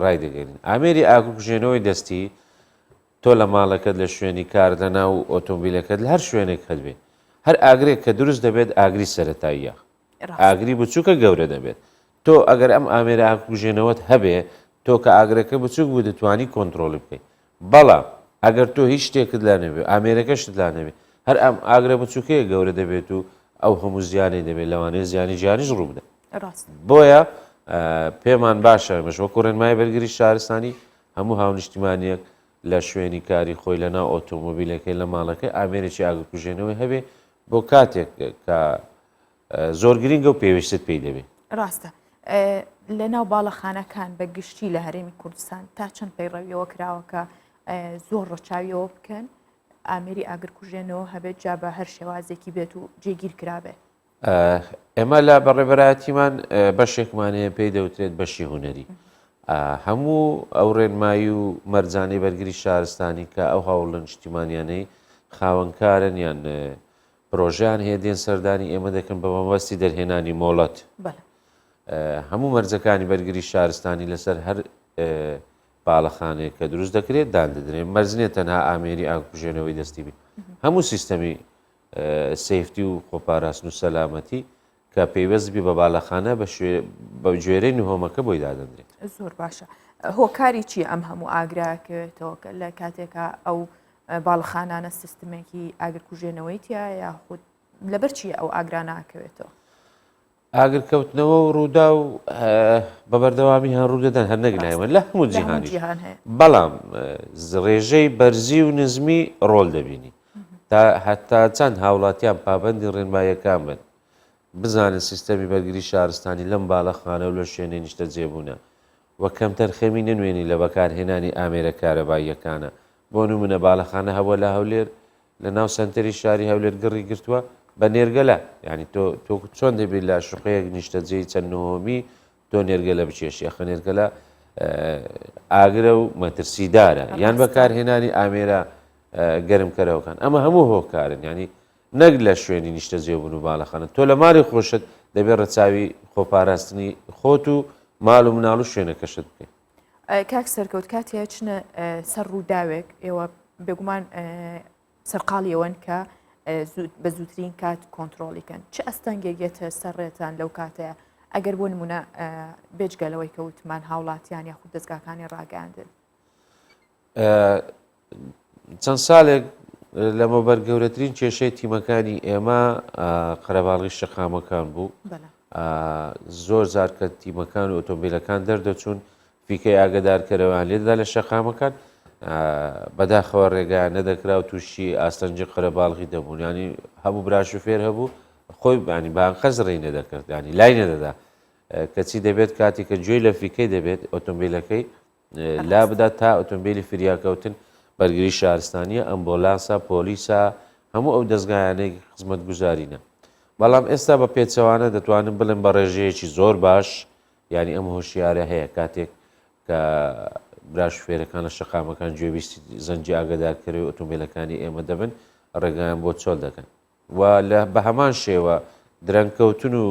ڕای دەگەین ئامێری ئاگرکوژێنەوەی دەستی تۆ لە ماڵەکەت لە شوێنی کاردەنا و ئۆتۆمبیلەکەت لە هەر شوێنێک هەت بێت هەر ئاگرێک کە دروست دەبێت ئاگری سەرەتاییە ئاگری بچووکە گەورە دەبێت تۆ ئەگەر ئەم ئامێرە ئاگرکوژێنەوەت هەبێ تۆ کە ئاگرەکە بچووک بوو دەتوانی کۆنتترۆل بکەیت بەڵام ئەگەر تۆ هیچ شتێکت لا نەبێت ئامێرەکەشت لا نەبێت هەر ئەم ئاگرە بچووکەیە گەورە دەبێت و ئەو هەموو زیانی دەبێت لەوانەیە زیانی گیانیش ڕوو بدە بۆیە پێمان باشە مەش وەکو ڕێنمای بەرگری شارستانی هەموو هاونیشتیمانیەک لە شوێنی کاری خۆی لە ناو ئۆتۆمۆبیلەکەی لە ماڵەکەی ئامێرێکی ئاگرکوژێنەوەی هەبێ بۆ کاتێک کە زۆر گرنگە و پێویستت پێی دەبێت ڕاستە لە ناو باڵەخانەکان بە گشتی لە هەرێمی کوردستان تا چەند پەیڕەویەوە کراوەکە زۆر ڕەچاویەوە بکەن ئامێری ئاگرکوژێنەوە هەبێت جا بە هەر شێوازێکی بێت و جێگیر کرابێ ئێمە لە بەڕێبەرایەتیمان بەشێکمانەیە پێی دەوترێت بەشی هوەری هەموو ئەو ڕێنمایی و مەرجانەی بەرگری شارستانی کە ئەو هەوڵ لە نیشتیمانیانەی خاوەنکارن یان پرۆژیان هەیە دێن سەردانی ئێمە دەکەن بە مەبەستی دەرهێنانی مۆڵەت هەموو مەرجەکانی بەرگری شارستانی لەسەر هەر باڵەخانەیە کە دروست دەکرێت دان دەدرێن مەرزنێت تەنها ئامێری ئاگرکوژێنەوەی دەستی بێت هەموو سیستەمی سیفتی و خۆپاراستن و سەلامەتی کە پەیوەستبی بە باڵەخانە بە گوێرەی نهۆمەکە بۆی دادەندرێت زۆر باشە هۆکاری چی ئەم هەموو ئاگراکەوێتەوە لە کاتێکە ئەو باڵخانانە سیستمێکی ئاگرکوژێنەوەی تیا یاخود لەبەر چی ئەو ئاگرا ناکەوێتەوە ئاگرکەوتنەوە و ڕوودا و بە بەردەوامی هەن ڕوودەدەن هەر نەگنایوە لە هەموو جیهانی بەڵام ڕێژەی بەرزی و نزمی ڕۆل دەبینی تا هەتا چەند هاوڵاتیان پابەندی ڕێنماییەکان بن بزانن سیستەمی بەرگری شارستانی لەم باڵەخانە و لە شوێنێ نیشتە جێبوونە وە کەمتەر خەمی ننوێنی لە بەکارهێنانی ئامێرە کارەباییەکانە بۆ نمونە باڵەخانە هەبووە لە هەولێر لە ناو سنتەری شاری هەولێر گڕی گرتووە بە نێرگەلە یعنی تۆ چۆن دەبێت لە شوقەیەک نیشتەجێی چەند نهۆمی تۆ نێرگەلە بچێشی ئەخە نێرگەلە ئاگرە و مەترسیدارە یان بەکارهێنانی ئامێرە گەرمکەرەوەکان ئەمە هەموو هۆکارن ینی نەک لە شوێنی نیشتە جێبوون و باڵەخانە تۆ لە ماڵی خۆشت دەبێت ڕەچاوی خۆپاراستنی خۆت و ماڵ و مناڵ و شوێنەکەشت بکەیت کاک سەرکەوت کاتێ چنە سەر ڕووداوێک ئێوە بێگومان سەرقاڵیەوەن کە بە زووترین کات کۆنتترۆلیکەن چه ئەستەنگێگێتە سەرڕێتان لەو کاتەیە ئەگەر بۆ نمونە بێجگەلەوەی کەوتمان هاوڵاتیان یاخود دەستگاکانی ڕاگەاندن چەند ساڵێک لەمە بەرگەورەترین کێشەی تیمەکانی ئێمە قەرەباڵغی شەقامەکان بوو زۆر زار کە تیمەکان و ئۆتۆمبیلەکان دەردەچوون فیکەی ئاگدارکەرەوەیان لێدەدا لە شەقامەکان بەداخەوە ڕێگایان نەدەکرا و تووشی ئاستەنجی قەرەباڵغی دەبوون ینی هەموو براشوفێر هەبوو خۆی بانی بان خەزڕێی نەدەکرد ینی لای نەدەدا کەچی دەبێت کاتی کە گوێی لە فیکەی دەبێت ئۆتۆمبیلەکەی لا بدات تا ئۆتۆمبیلی فریاکەوتن بەرگری شارستانیە ئەمبۆلانسا پۆلیسا هەموو ئەو دەستگایانەی خزمەت گوزارینە بەڵام ئێستا بە پێچەوانە دەتوانن بڵێن بە ڕێژەیەکی زۆر باش ینی ئەم هۆشیارە هەیە کاتێک کە براشفێرەکان لە شەقامەکان گوێویستی زەنجی ئاگدارکەرەوەی ئۆتۆمبیلەکانی ئێمە دەبن ڕێگایان بۆ چۆل دەکەن و بە هەمان شێوە درەنگکەوتن و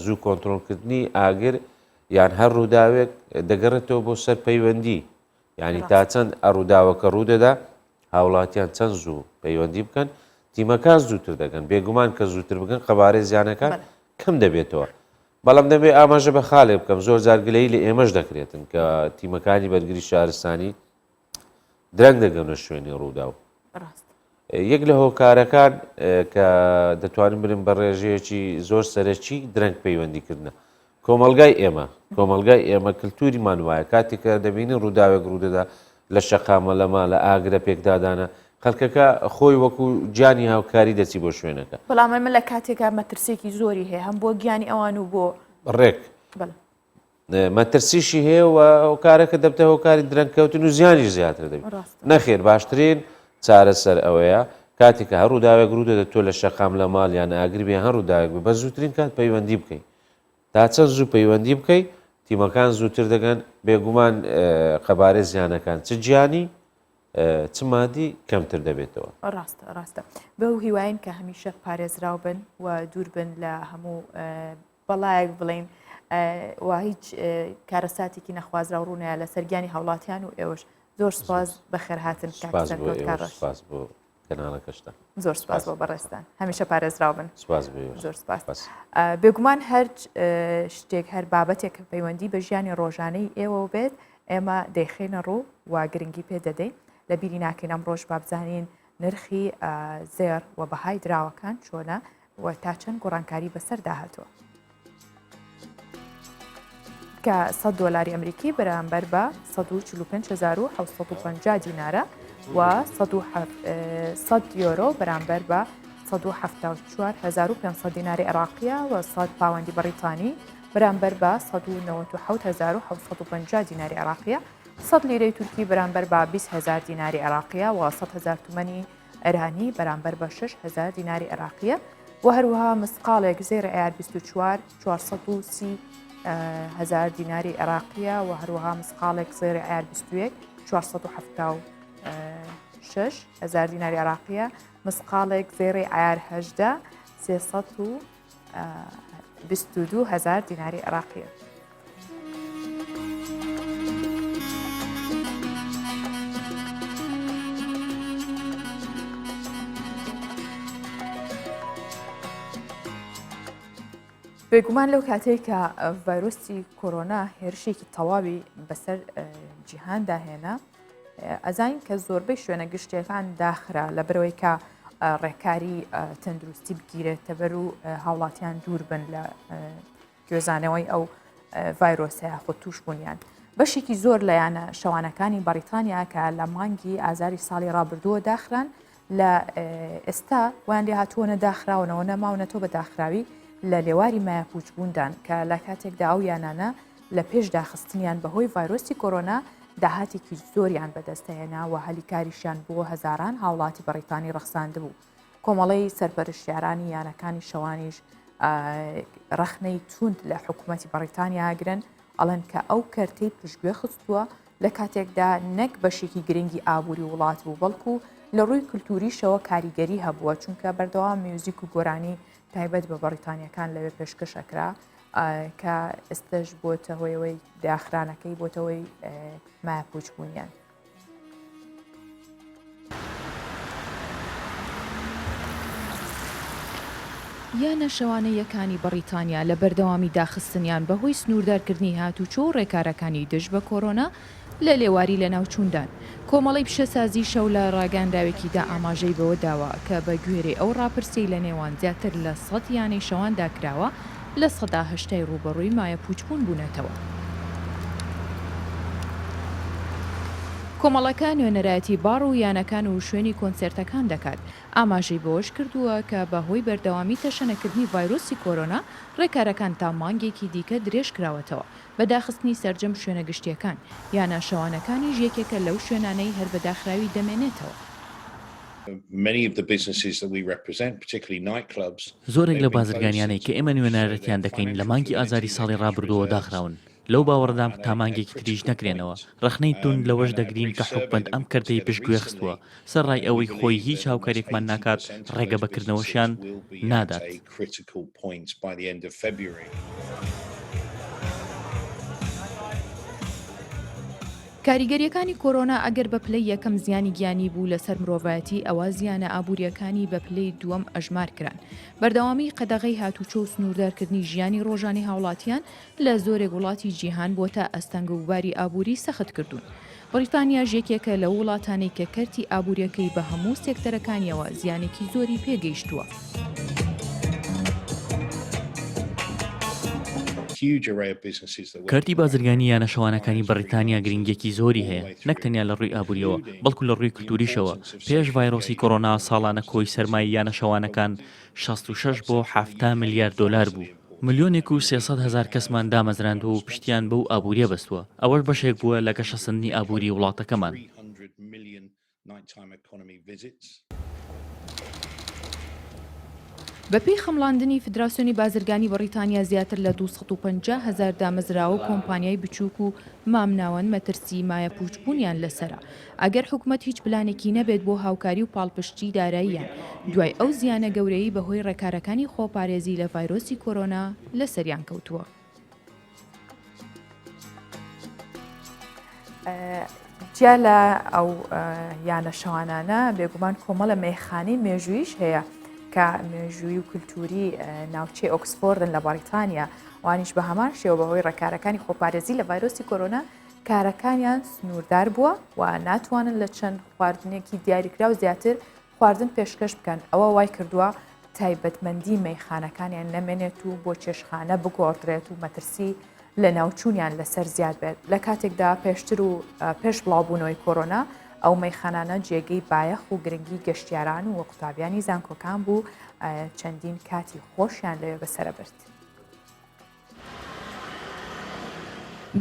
زوو کۆنتترۆلکردنی ئاگر یان هەر ڕووداوێک دەگەڕێتەوە بۆ سەر پەیوەندی ینی تا چەند ئەڕووداوەکە ڕوودەدا هاوڵاتیان چەند زوو پەیوەندی بکەن تیمەکان زووتر دەکەن بێگومان کە زووتر بکەن قەبارەی زیانەکان کەم دەبێتەوە بەڵام دەبێت ئاماژە بە خاڵێ بکەم زۆر جارگلەی لە ئێمەش دەکرێتن کە تیمەکانی بەرگری شارستانی درەنگ دەگەونە شوێنی ڕوودا و یەک لە هۆکارەکان کە دەتوانین برن بە ڕێژەیەکی زۆر سەرەکی درەنگ پەیوەندیکردنە کۆمەلگای ئێمە کللتوریمان وایە کاتێکە دەبینی ڕووداوێک ڕوودەدا لە شەقامە لەما لە ئاگرە پێکدادانە خەڵکەکە خۆی وەکو گیانی هاوکاری دەچی بۆ شوێنەکە بەڵام ئەمە لە کاتێکا مەترسێکی زۆری هەیە هەم بۆ گیانی ئەوان و بۆ ڕێک مەترسیشی هەیە و هۆکارەکە دەبتە هۆکاری درەنگکەوتن و زیانی زیاتر دەبێت نەخێر باشترین چارەسەر ئەوەیە کاتێکە هەر ڕووداوێک ڕوودەدە تۆ لە شەقام لە ماڵ یان ئاگر بێ هەر ڕووداوێک بە زووترین کات پەیوەندی بکەیت تا چەند زوو پەیوەندی بکەیت تیمەکان زووتر دەگەن بێگومان قەبارەی زیانەکان چ گیانی چ مادی کەمتر دەبێتەوە ڕاستە بەو هیواین کە هەمیشە پارێزراو بن و دوور بن لە هەموو بەڵایەک بڵین و هیچ کارەساتێکی نەخوازرا و ڕوونەیە لە سەرگیانی هاوڵاتیان و ئێوەش زۆر سپاس بەخێرهاتن کەناڵەکەشتا زۆر سپاس بۆ بەڕێستان هەمیشە پارێزراو بن زۆر سپاس بێگومان هەر شتێک هەر بابەتێک پەیوەندی بە ژیانی ڕۆژانەی ئێوە بێت ئێمە دەیخێنە ڕوو و گرنگی پێ دەدەین لە بیری ناکەین ئەم ڕۆژ بابزانین نرخی زێر و بەهای دراوەکان چۆنە و تا چەند گۆڕانکاری بەسەر داهاتوە کە $100 ئەمریکی بەرامبەر بە 145,750 دینارە و 100 یۆرۆ بەرامبەر بە 174,500 دیناری عێراقیە و 100 پاوەندی بەریتانی بەرامبەر بە 197,750 دیناری عێراقیە 100 لیرەی تورکی بەرامبەر بە 20,000 دیناری عێراقیە و 100,000 تومەنی ئەرانی بەرامبەر بە 6,000 دیناری عێراقیە و هەروەها مسقالێک زێر ئەیار 24 430 هزار دیناری عێراقیە و هەروەها مسقالێک زێری عیار 21 476 هزار دیناری عێراقیە مسقالێک زێری عیار 18 322 هزار دیناری عێراقیە. بێگومان لەو کاتێک کە ڤایرۆسی کۆرۆنا هێرشێکی تەواوی بەسەر جیهاندا هێنا ئەزانین کە زۆربەی شوێنە گشتیەکان داخرا لە بەرەوەی کە ڕێکاری تەندروستی بگیرێتە بەر و هاوڵاتیان دوور بن لە گوێزانەوەی ئەو ڤایرۆسەیە خۆ توش بوونیان. بەشێکی زۆر لەیانە شەوانەکانی بەریتانیا کە لە مانگی ئازاری ساڵی ڕابردووە داخران لە ئێستا ویان لێ هاتووەنە داخراونەوە نەماونەتۆ بە داخراوی لە لێواری مایە پوچبووندان کە لە کاتێکدا ئەو یانانە لە پێش داخستنیان بەهۆی ڤایرۆسی کۆرۆنا داهاتێکی زۆریان بەدەستەهێنا و هەلیکاریشیان بۆ هەزاران هاوڵاتی بەریتانی ڕەخساند بوو. کۆمەڵەی سەرپەرشتیارانی یانەکانی شەوانیش ڕەخنەی توند لە حکوومەتی بەریتانیا ئاگرن ئەڵەن کە ئەو کەرتەی پشتگوێ خستووە لە کاتێکدا نەک بەشێکی گرنگی ئابووری وڵات بوو بەڵکو لە ڕووی کولتوریشەوە کاریگەری هەبووە چونکە بەردەوام میوزیک و گۆرانی تایبەت بە بەریتانیەکان لەوێ پێشکەشەکرا کە ئێستش بۆتە هۆیەوەی داخرانەکەی بۆتەوەی مایە پوچبوونیان. یانە شەوانەیەکانی بەریتانیا لە بەردەوامی داخستنیان بەهۆی سنووردارکردنی هاتوچۆ و ڕێکارەکانی دژ بە کۆرۆنا لە لێواری لە ناوچوندان. کۆمەڵی پیشەسازی شەو لە ڕاگەنداوێکیدا ئاماژەی بەوە داوە کە بە گوێرەی ئەو ڕاپرسی لە نێوان زیاتر لە 100 یانەی شەواندا کراوە لە 108 ڕوبەڕووی مایە پوچبوون بوونەتەوە. کۆمەڵەکە نوێنەرایەتی باڕ و یانەکان و شوێنی کۆنسێرتەکان دەکات. ئاماژەی بەوەش کردووە کە بەهۆی بەردەوامی تەشەنەکردنی ڤایرۆسی کۆرۆنا ڕێکارەکان تا مانگێکی دیکە درێژ کراوەتەوە بە داخستنی سەرجەم شوێنە گشتیەکان یانە شەوانەکانیش یەکێکە لەو شوێنانەی هەر بەداخراوی دەمێنێتەوە. زۆرێک لە بازرگانیانەی کە ئێمە نوێنەرەتیان دەکەین لە مانگی ئازاری ساڵی ڕابردووە داخراون. لەو باوەڕدام تا مانگێکی تریش نەکرێنەوە ڕەخنەی تون لەوەش دەگرین کە حکومەت ئەم کردەی پشتگوێ خستووە سەرڕای ئەوەی خۆی هیچ هاوکارێکمان ناکات ڕێگە بەکردنەوەشیان نادات. کاریگەریەکانی کۆرۆنا ئەگەر بە پلەی یەکەم زیانی گیانی بوو لەسەر مرۆڤایەتی ئەوە زیانە ئابوووریەکانی بە پلەی دووەم ئەژمار کران. بەردەوامی قەدەغەی هاتوچۆ و سنووردارکردنی ژیانی ڕۆژانی هاوڵاتیان لە زۆرێک وڵاتی جیهان بۆ تا ئەستەنگە و باری ئابووری سەخت کردوون. بەریتانیا یەکێکە لە وڵاتانەی کە کەرتی ئابوووریەکەی بە هەموو سێکتەرەکانیەوە زیانێکی زۆری پێگەیشتووە. کارتی بازرگانی یانە شەوانەکانی بەریتانیا گرنگێکی زۆری هەیە نەک تەنیا لە ڕووی ئابووریەوە بەڵکو لە ڕووی کولتوریشەوە. پێش ڤایرۆسی کۆرۆنا ساڵانە کۆی سەرمای یانە شەوانەکان 66 بۆ 70 میلیارد دلار بوو. ملیۆنێک و 300,000 کەسمان دامەزراندوە و پشتیان بەو ئابووریە بەستووە. ئەوەش بەشێک بووە لە گەشەسەندنی ئابووری وڵاتەکەمان. بەپێی خەمڵاندنی فدراسیۆنی بازرگانی بەریتانیا زیاتر لە 250,000 دامەزراوە و کۆمپانیای بچووک و مامناوەن مەترسی مایە پوچبوونیان لەسرە. ئەگەر حکوومەت هیچ پلانێکی نەبێت بۆ هاوکاری و پاڵپشتی داراییان دوای ئەو زیانە گەورەی بەهۆی ڕێکارەکانی خۆپارێزی لە ڤایرۆسی کۆرۆنا لەسەریان کەوتووە. جیا لە ئەو یانە شەوانانە بێگومان کۆمەڵە مێخانەی مێژوویش هەیە کە مێژووی و کولتوری ناوچەی ئۆکسفۆردن لە بەریتانیا وانیش بە هەمان شێوە بەهۆی ڕێکارەکانی خۆپارێزی لە ڤایرۆسی کۆرۆنا کارەکانیان سنووردار بووە و ناتوانن لە چەند خواردنێکی دیاریکرا و زیاتر خواردن پێشکەش بکەن. ئەوە وای کردووە تایبەتمەندی مەیخانەکانیان نەمێنێت و بۆ چێشخانە بگۆڕدرێت و مەترسی لە ناوچوونیان لەسەر زیاد بێت. لە کاتێکدا پێشتر و پێش بڵاوبوونەوەی کۆرۆنا ئەو مەیخانانە جێگەی بایەخ و گرنگی گەشتیاران و قوتابیانی زانکۆکان بوو چەندین کاتی خۆشیان لەوێ بەسەرە برد.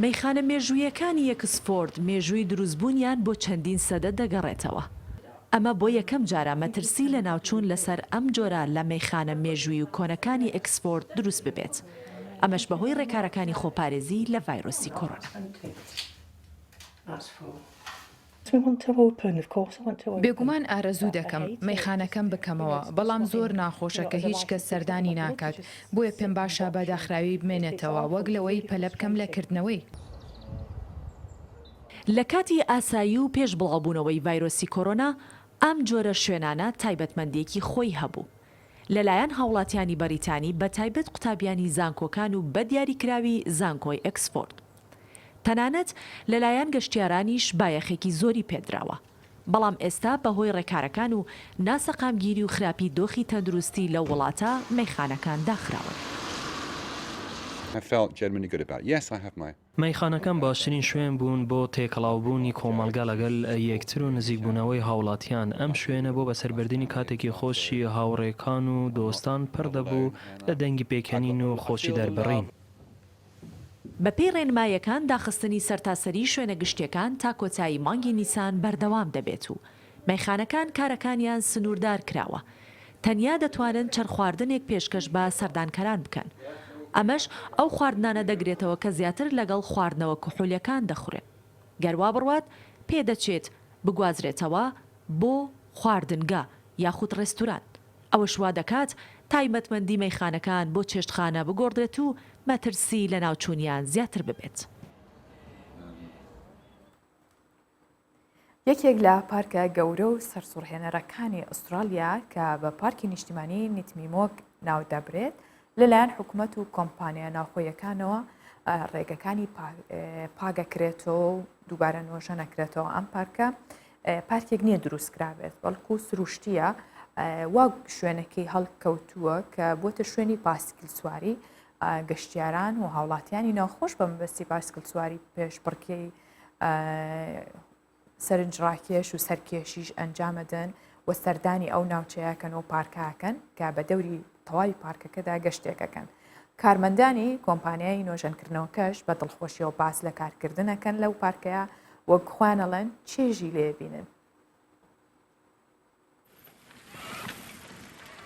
مەیخانە مێژوویەکانی ئۆکسفۆرد مێژووی دروستبوونیان بۆ چەندین سەدە دەگەڕێتەوە. ئەمە بۆ یەکەم جارە مەترسی لە ناوچوون لەسەر ئەم جۆرە لە مەیخانە مێژووی و کۆنەکانی ئۆکسفۆرد دروست ببێت. ئەمەش بەهۆی ڕێکارەکانی خۆپارێزی لە ڤایرۆسی کۆرۆنا. بێگومان ئارەزوو دەکەم مەیخانەکەم بکەمەوە، بەڵام زۆر ناخۆشە کە هیچ کەس سەردانی ناکات، بۆیە پێم باشە بە داخراوی بمێنێتەوە وەک لەوەی پەلە بکەم لە کردنەوەی. لە کاتی ئاسایی و پێش بڵاوبوونەوەی ڤایرۆسی کۆرۆنا ئەم جۆرە شوێنانە تایبەتمەندێکی خۆی هەبوو. لەلایەن هاوڵاتیانی بەریتانی بە تایبەت قوتابیانی زانکۆکان و بە دیاریکراوی زانکۆی ئەکسفۆرد. تەنانەت لەلایەن گەشتیارانیش بایەخێکی زۆری پێدراوە. بەڵام ئێستا بەهۆی ڕێکارەکان و ناسەقامگیری و خراپی دۆخی تەندروستی لە وڵاتە مەیخانەکان داخراون. مەیخانەکەم باشترین شوێن بوون بۆ تێکەڵاوبوونی کۆمەلگا لەگەڵ یەکتر و نزیکبوونەوەی هاوڵاتیان. ئەم شوێنە بۆ بەسەربردننی کاتێکی خۆشی هاوڕێکان و دۆستان پڕ دەبوو لە دەنگی پێکەنین و خۆشی دەربڕین. بەپێی ڕێنمایەکان داخستنی سەرتاسەری شوێنە گشتیەکان تا کۆتایی مانگی نیسان بەردەوام دەبێت و مەیخانەکان کارەکانیان سنووردار کراوە. تەنیا دەتوانن چەند خواردنێک پێشکەش بە سەردانکەران بکەن. ئەمەش ئەو خواردنانە دەگرێتەوە کە زیاتر لەگەڵ خواردنەوە کحولیەکان دەخورێن. گەروا بڕوات پێدەچێت بگوازرێتەوە بۆ خواردنگا یاخود ڕێستوران. ئەوەش وا دەکات تایبەتمەندی مەیخانەکان بۆ چێشتخانە بگۆڕدرێت و مەترسی لە ناوچوونیان زیاتر ببێت. یەکێک لە پارکە گەورە و سەرسوڕهێنەرەکانی ئوسترالیا کە بە پارکی نیشتیمانی نیتمیمۆک ناودەبرێت لەلایەن حکوومەت و کۆمپانیا ناوخۆیەکانەوە ڕێگەکانی پاگەکرێتەوە و دووبارە نۆژە نەکرێتەوە. ئەم پارکە پارکێک نییە دروستکرابێت بەڵکو سروشتیە وا شوێنەکەی هەڵکەوتووە کە بۆتە شوێنی پاسکیل سواری گەشتیاران و هاوڵاتیانی ناوخۆش بە مەبەستی پاسکیل سواری پێشبڕکێی سەرنجڕاکێش و سەرکێشیش ئەنجامەدەن و سەردانی ئەو ناوچەیەکەن و پارکاکەن کە بە دەوری تەواوی پارکەکەدا گەشتێکەکەن. کارمەندانی کۆمپانیای نۆژەنکردنەوەکەش بە دڵخۆشیەوە باس لە کارکردنەکەن لەو پارکەیە وەک خوانەڵەن چێژی لێبینن.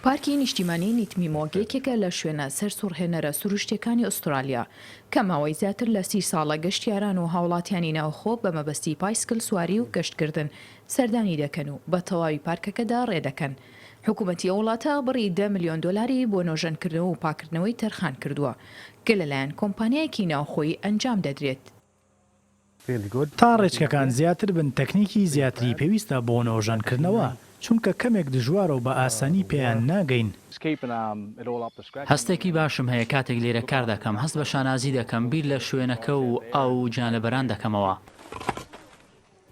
پارکی نیشتیمانی نیتمیمۆگێکێکە لە شوێنە سەرسوڕهێنەرە سروشتیەکانی ئوسترالیا کە ماوەی زیاتر لە 30 ساڵە گەشتیاران و هاوڵاتیانی ناوخۆ بە مەبەستی پایسکل سواری و گەشتکردن سەردانی دەکەن و بە تەواوی پارکەکەدا ڕێدەکەن. حکوومەتی وڵاتە بڕی 10 ملیۆن دلاری بۆ نۆژەنکردنەوە و پاکردنەوەی تەرخان کردووە کە لەلایەن کۆمپانیایەکی ناوخۆیی ئەنجام دەدرێت. تا ڕێچکەکان زیاتر بن تەکنیکی زیاتری پێویستە بۆ نۆژەنکردنەوە چونکە کەمێک دژوارە و بە ئاسانی پێیان ناگەین. هەستێکی باشم هەیە کاتێک لێرە کار دەکەم، هەست بە شانازی دەکەم، بیر لە شوێنەکە و ئەو جانەبەران دەکەمەوە.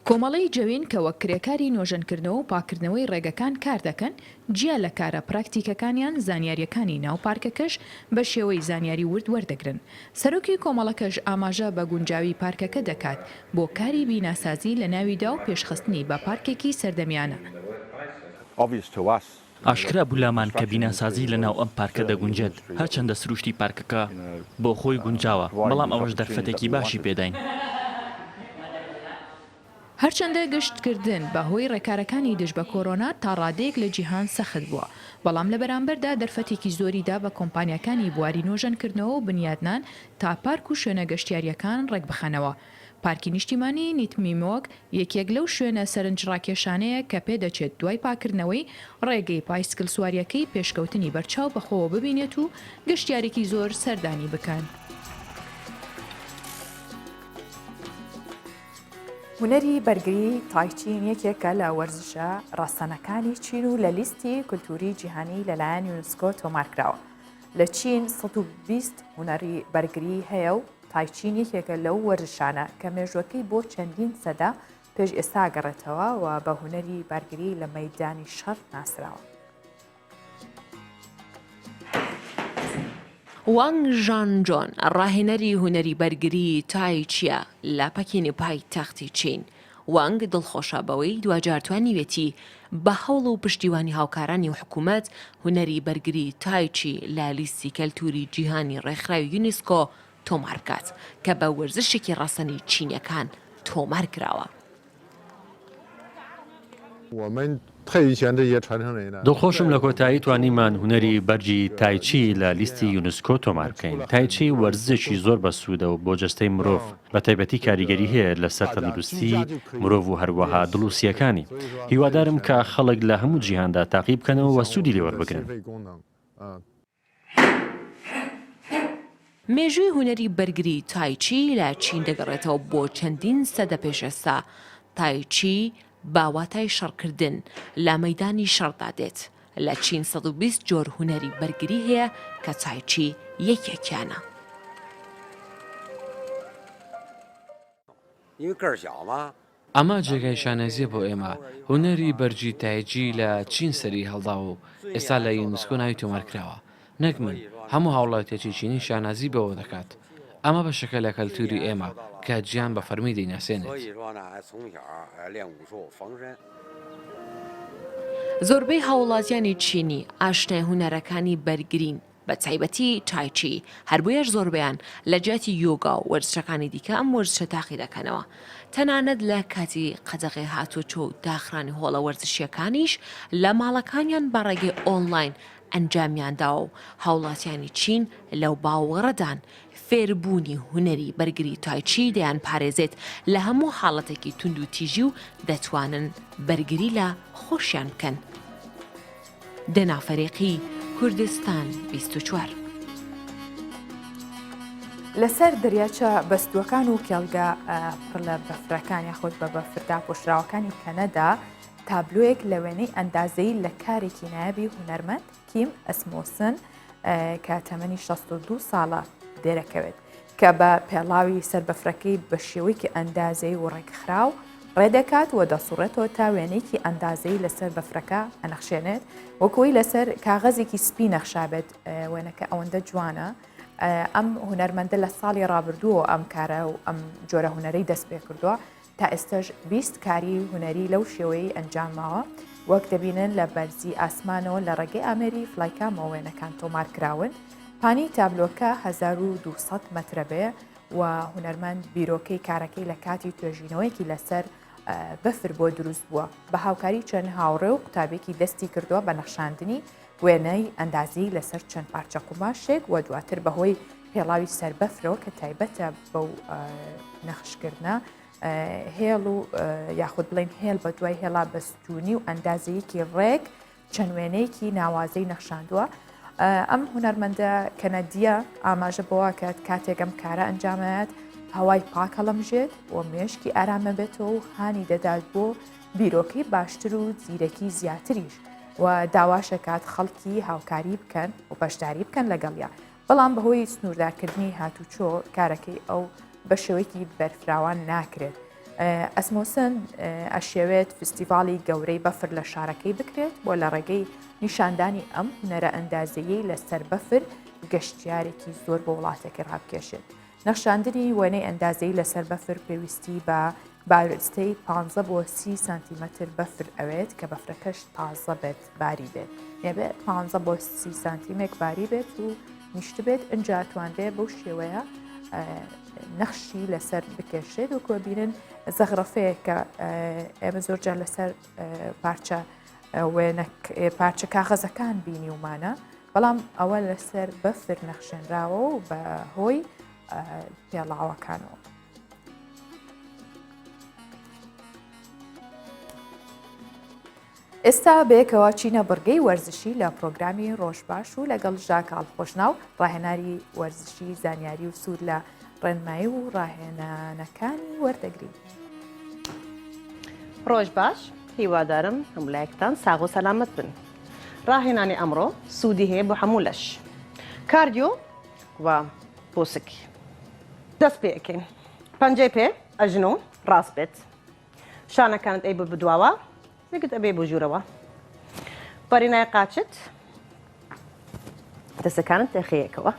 کۆمەڵی جەوین کە وەک کرێکاری نۆژەنکردنەوە و پاکردنەوەی ڕێگەکان کار دەکەن جیا لە کارە پراکتیکەکانیان زانیاریەکانی ناو پارکەکەش بە شێوەی زانیاری ورد وەردەگرن. سەرۆکی کۆمەڵەکەش ئاماژە بە گونجاوی پارکەکە دەکات بۆ کاری بیناسازی لە ناویدا و پێشخستنی بە پارکێکی سەردەمیانە. ئاشکرا بوو لامان کە بیناسازی لە ناو ئەم پارکە دەگونجێت، هەرچەندە سروشتی پارکەکە بۆ خۆی گونجاوە، بەڵام ئەوەش دەرفەتێکی باشی پێداین. هەرچەندە گەشتکردن بەهۆی ڕێکارەکانی دژ بە کۆرۆنا تا ڕادەیەک لە جیهان سەخت بووە، بەڵام لە بەرامبەردا دەرفەتێکی زۆریدا بە کۆمپانیەکانی بواری نۆژەنکردنەوە و بنیادنان تا پارک و شوێنە گەشتیاریەکان ڕێک بخەنەوە. پارکی نیشتیمانی نیتمیمۆک یەکێک لەو شوێنە سەرنجڕاکێشانەیە کە پێدەچێت دوای پاکردنەوەی ڕێگەی پایسکل سواریەکەی پێشکەوتنی بەرچاو بەخۆوە ببینێت و گەشتیارێکی زۆر سەردانی بکەن. هونەری بەرگری تایچین یەکێکە لە وەرزشە ڕاستەنەکانی چین و لە لیستی کولتوری جیهانی لەلایەن یونسکۆ تۆمارکراوە. لە چین 120 هونەری بەرگری هەیە و تایچین یەکێکە لەو وەرزشانە کە مێژوەکەی بۆ چەندین سەدا پێش ئێستا گەڕێتەوە و بە هونەری بەرگری لە مەیدانی شەڕ ناسراوە. وانگ ژانجۆن ڕاهێنەری هونەری بەرگری تای چیە لە پەکینی پایتەختی چین. وانگ دڵخۆشە بەوەی دوجارتوانیوێتی بە هەوڵ و پشتیوانی هاوکارانی و حکوومەت هونەری بەرگری تایچی لە لیستی کەلتوری جیهانی ڕێکخراوی یونسکۆ تۆمار بکات کە بە وەرزشێکی ڕاستەنی چینیەکان تۆمار کراوە. دڵخۆشم لە کۆتایی توانیمان هوەری بەرجی تایچی لە لیستی یونسکۆ تۆمار بکەین. تایچی وەرزشێکی زۆر بەسوودە و بۆ جەستەی مرۆڤ بە تایبەتی کاریگەری هەیە لەسەر تەندروستی مرۆڤ و هەروەها دڵوسیەکانی. هیوادارم کە خەڵک لە هەموو جیهاندا تاقی بکەنەوە و سوودی لێوەربگرن. مێژووی هوەری بەرگری تایچی لە چین دەگەڕێتەوە بۆ چەندین سەدە پێش ئێستا. تایچی باواتای شەڕکردن لە مەیدانی شەڕدا دێت. لە چین 120 جۆر هوەری بەرگری هەیە کە تایچی یەکێکیانە. ئەمە جێگای شانەزیە بۆ ئێمە. هوەری بەرجی تایجی لە چین سەری هەڵدا و ئێستا لە یونسکۆ ناوی تۆمارکراوە. نەک من هەموو هاوڵاتیەکی چینی شانازی بەوە دەکات. ئەمە بەشەکە لە کەلتوری ئێمە کە گیان بە فەرمی دەیناسێنێت. زۆربەی هاوڵاتیانی چینی ئاشنای هونەرەکانی بەرگرین بە تایبەتی تایچی. هەر بۆیەش زۆربیان لە جیاتی یۆگا و وەرزشەکانی دیکە ئەم وەرزشە تاقی دەکەنەوە. تەنانەت لە کاتی قەدەغی هاتوچۆ و داخرانی هۆڵە وەرزشیەکانیش لە ماڵەکانیان بەڕێگەی ئۆنلاین ئەنجامیاندا و هاوڵاتیانی چین لەو باوەڕەدان فێربوونی هوەری بەرگری تایچی دەیان پارێزێت لە هەموو حاڵەتێکی تونند و تیژی و دەتوانن بەرگری لە خۆشیان بکەن. دەنافەرێقی کوردستان 24 لەسەر دەریاچە بەستووەکان و کێڵگە پڕ لە بەفرەکان یاخۆت بە بەفردا پۆشراوەکانی کەنەدا تابلوەیەک لە وێنەی ئەندازەی لە کارێکی نایابی هونەرمەند کیم ئەسمۆسن کە تەمەنی 62 ساڵە دێرەکەوێت کە بە پێڵاوی سەربەفرەکەی بە شێوەیەکی ئەندازەی و ڕێکخراو ڕێدەکات و دەسوڕێتەوە تا وێنەیەکی ئەندازەی لەسەر بەفرەکە ئەنەخشێنێت وەکوی لەسەر کاغەزێکی سپی نەخشابێت. وێنەکە ئەوەندە جوانە. ئەم هونەرمەندە لە ساڵی ڕابردووە ئەم کارە و ئەم جۆرە هونەرەی دەست پێ کردووە تا ئێستاش 20 کاری هونەری لەو شێوەی ئەنجاماوە وەک دەبینن لە بەرزی ئاسمانەوە لە ڕێگەی ئامێری فلایکامەوە وێنەکان تۆمارکراون. پانی تابلۆکە 1200 مەترە بێ و هونەرمەند بیرۆکەی کارەکەی لە کاتی توێژینەوەیەکی لەسەر بەفر بۆ دروست بووە بە هاوکاری چەند هاوڕێ و قوتابێکی دەستی کردووە بە نەخشاندنی وێنەی ئەندازی لەسەر چەند پارچە قوماشێک و دواتر بەهۆی پێڵاوی سەربەفرەوە کە تایبەتە بەو نەخشکردە هێڵ و یاخود بڵێن هێڵ بە دوای هێڵا بەستونی و ئەندازەیەکی ڕێک چەند وێنەیەکی ناوازەی نەخشاندووە. ئەم هونەرمەندە کەنەدیە ئاماژە بەوە کە کاتێکم کارە ئەنجامەت هەوای پاک هەڵەمژێت و مێشکی ئارامە بێتەوە و هانی دەدات بۆ بیرۆکەی باشتر و زیرەکی زیاتریش و داواشەکات خەڵکی هاوکاری بکەن و بەشداری بکەن لەگەڵیا. بەڵام بەهۆی سنووردارکردنی هاتوچۆ کارەکەی ئەو بە شێوەیەکی بەرفراوان ناکرێت. ئەسمۆسن ئەشێوێت فستیڤاڵی گەورەی بەفر لە شارەکەی بکرێت بۆ لە ڕێگەی نیشاندانی ئەم هونەرە ئەندازەیەی لەسەر بەفر گەشتیارێکی زۆر بۆ وڵاتێکی ڕابکێشێت. نەخشاندنی وێنەی ئەندازەی لەسەر بەفر پێویستی بە بارستەی 15 بۆ 30 سانتیمەتر بەفر ئەوێت کە بەفرەکەش تازە بێت باری بێت. نێبێت 15 بۆ 30 سانتیمێک باری بێت و نیشت بێت ئەنجا توانرێ بەو شێوەیە نەخشی لەسەر بکێشێت و کۆبیرن زەغرەفەیە کە ئێمە زۆرجار لەسەر پارچە کاغەزەکان بینی ومانە بەڵام ئەوە لەسەر بەفر نەخشێنراوە و بە هۆی پێڵاوەکانەوە. ئێستا بەیەکەوە چینە بڕگەی وەرزشی لە پرۆگرامی ڕۆژباش و لەگەڵ ژاک ئاڵخۆشناو ڕاهێناری وەرزشی زانیاری و سوود لە ڕێنمایی و ڕاهێنانەکانی وەردەگرین. ڕۆژ باش، هیوادارم هەمولایەکتان ساغ و سەلامەت بن. ڕاهێنانی ئەمڕۆ سوودی هەیە بۆ هەموو لەش. کاردیۆ و پۆسکی. دەست پێ ئەکەین. پەنجەی پێ ئەژنۆ ڕاست بێت. شانەکانت ئەی ببدواوە زێگت ئەبێ بۆ ژوورەوە. بەرینای قاچت دەستەکانت تێخەیەکەوە.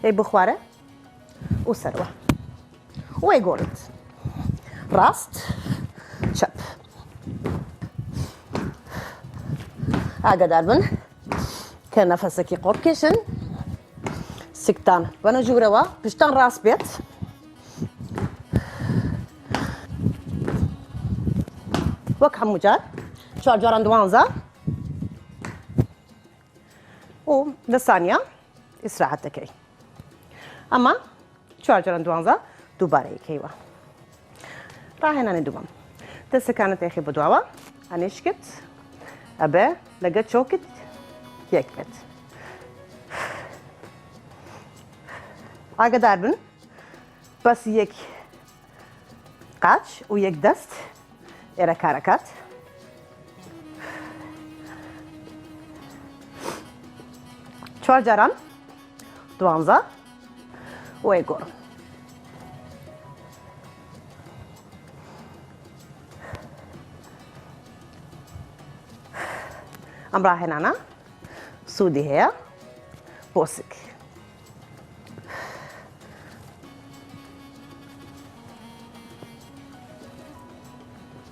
ئەی بخوارە و سەرەوە. وەی گۆڵت. ڕاست چەپ. ئاگادار بن کە نەفەسێکی قۆڕ بکێشن. سکتان بەنە ژوورەوە پشتان ڕاست بێت. وەک هەموو جار 4 جاران 12 و 10 ثانية استراحة دەکەی ئەمە 4 جاران 12 دووبارە یەکەیوە ڕاهێنانی دووەم دەستەکانت تێخی بەدواوە ئەنیشکت ئەبێ لەگە چۆکت یەک بێت ئاگادار بن بەس یەک قاچ و یەک دەست ئێرە کارەکات چوار جاران 12 و ئەیگۆڕم ئەم ڕاهێنانە سوودی هەیە بۆ سک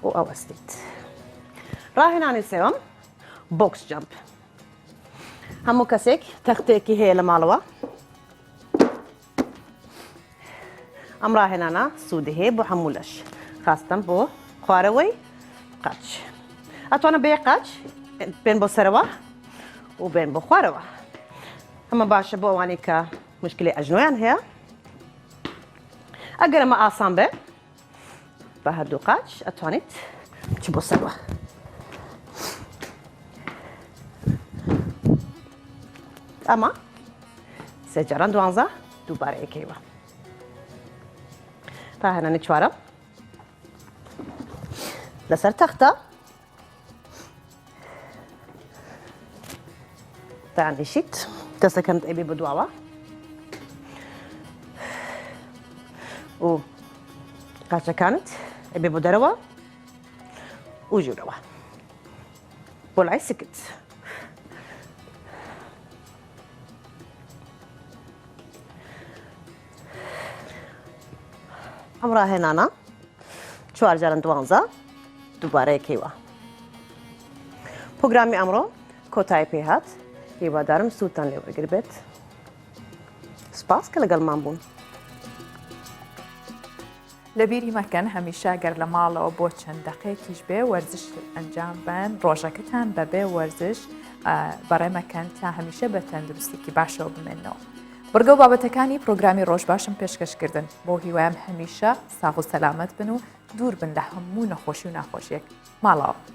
و ئەوەستیت ڕاهێنانی سێوەم بۆکس جەمپ هەموو کەسێک تەختەیەکی هەیە لە ماڵەوە ئەم ڕاهێنانە سوودی هەیە بۆ هەموو لەش خاستەن بۆ خوارەوەی قاچ ئەتوانە بە یەک قاچ بێن بۆ سەرەوە و بێن بۆ خوارەوە ئەمە باشە بۆ ئەوانەی کە مشکلی ئەژنۆیان هەیە ئەگەر ئەمە ئاسان بێ بە هەردوو قاچ ئەتوانیت بچ بۆ سەرەوە ئەمە سێ جاران 12 دووبارە یەکەیوە ڕاهێنانی چوارەم لەسەر تەختە دانیشیت دەستەکەمت ئەبێ بەدواوە و قاچەکانت ئەبێ بۆ دەرەوە و ژوورەوە بۆ لای سکت ئەم ڕاهێنانە 4 جاران 12 دووبارە یەکەیوە پۆگرامی ئەمڕۆ کۆتایی پێهات هیوادارم سوودتان لێ وەرگر بێت سپاس کە لەگەڵمان بوون لەبیری مەکەن هەمیشە گەر لە ماڵەوە بۆ چەند دەقەیەکیش بێ وەرزش ئەنجام بن ڕۆژەکەتان بەبێ وەرزش بەڕێمەکەن تا هەمیشە بە تەندروستێکی باشەوە بمێنەوە بەرگە و بابەتەکانی پرۆگرامی ڕۆژ باشم پێشکەشکردن بۆ هیوایم هەمیشە ساغ و سەلامەت بن و دوور بن لە هەموو نەخۆشی و ناخۆشیەک ماڵەوە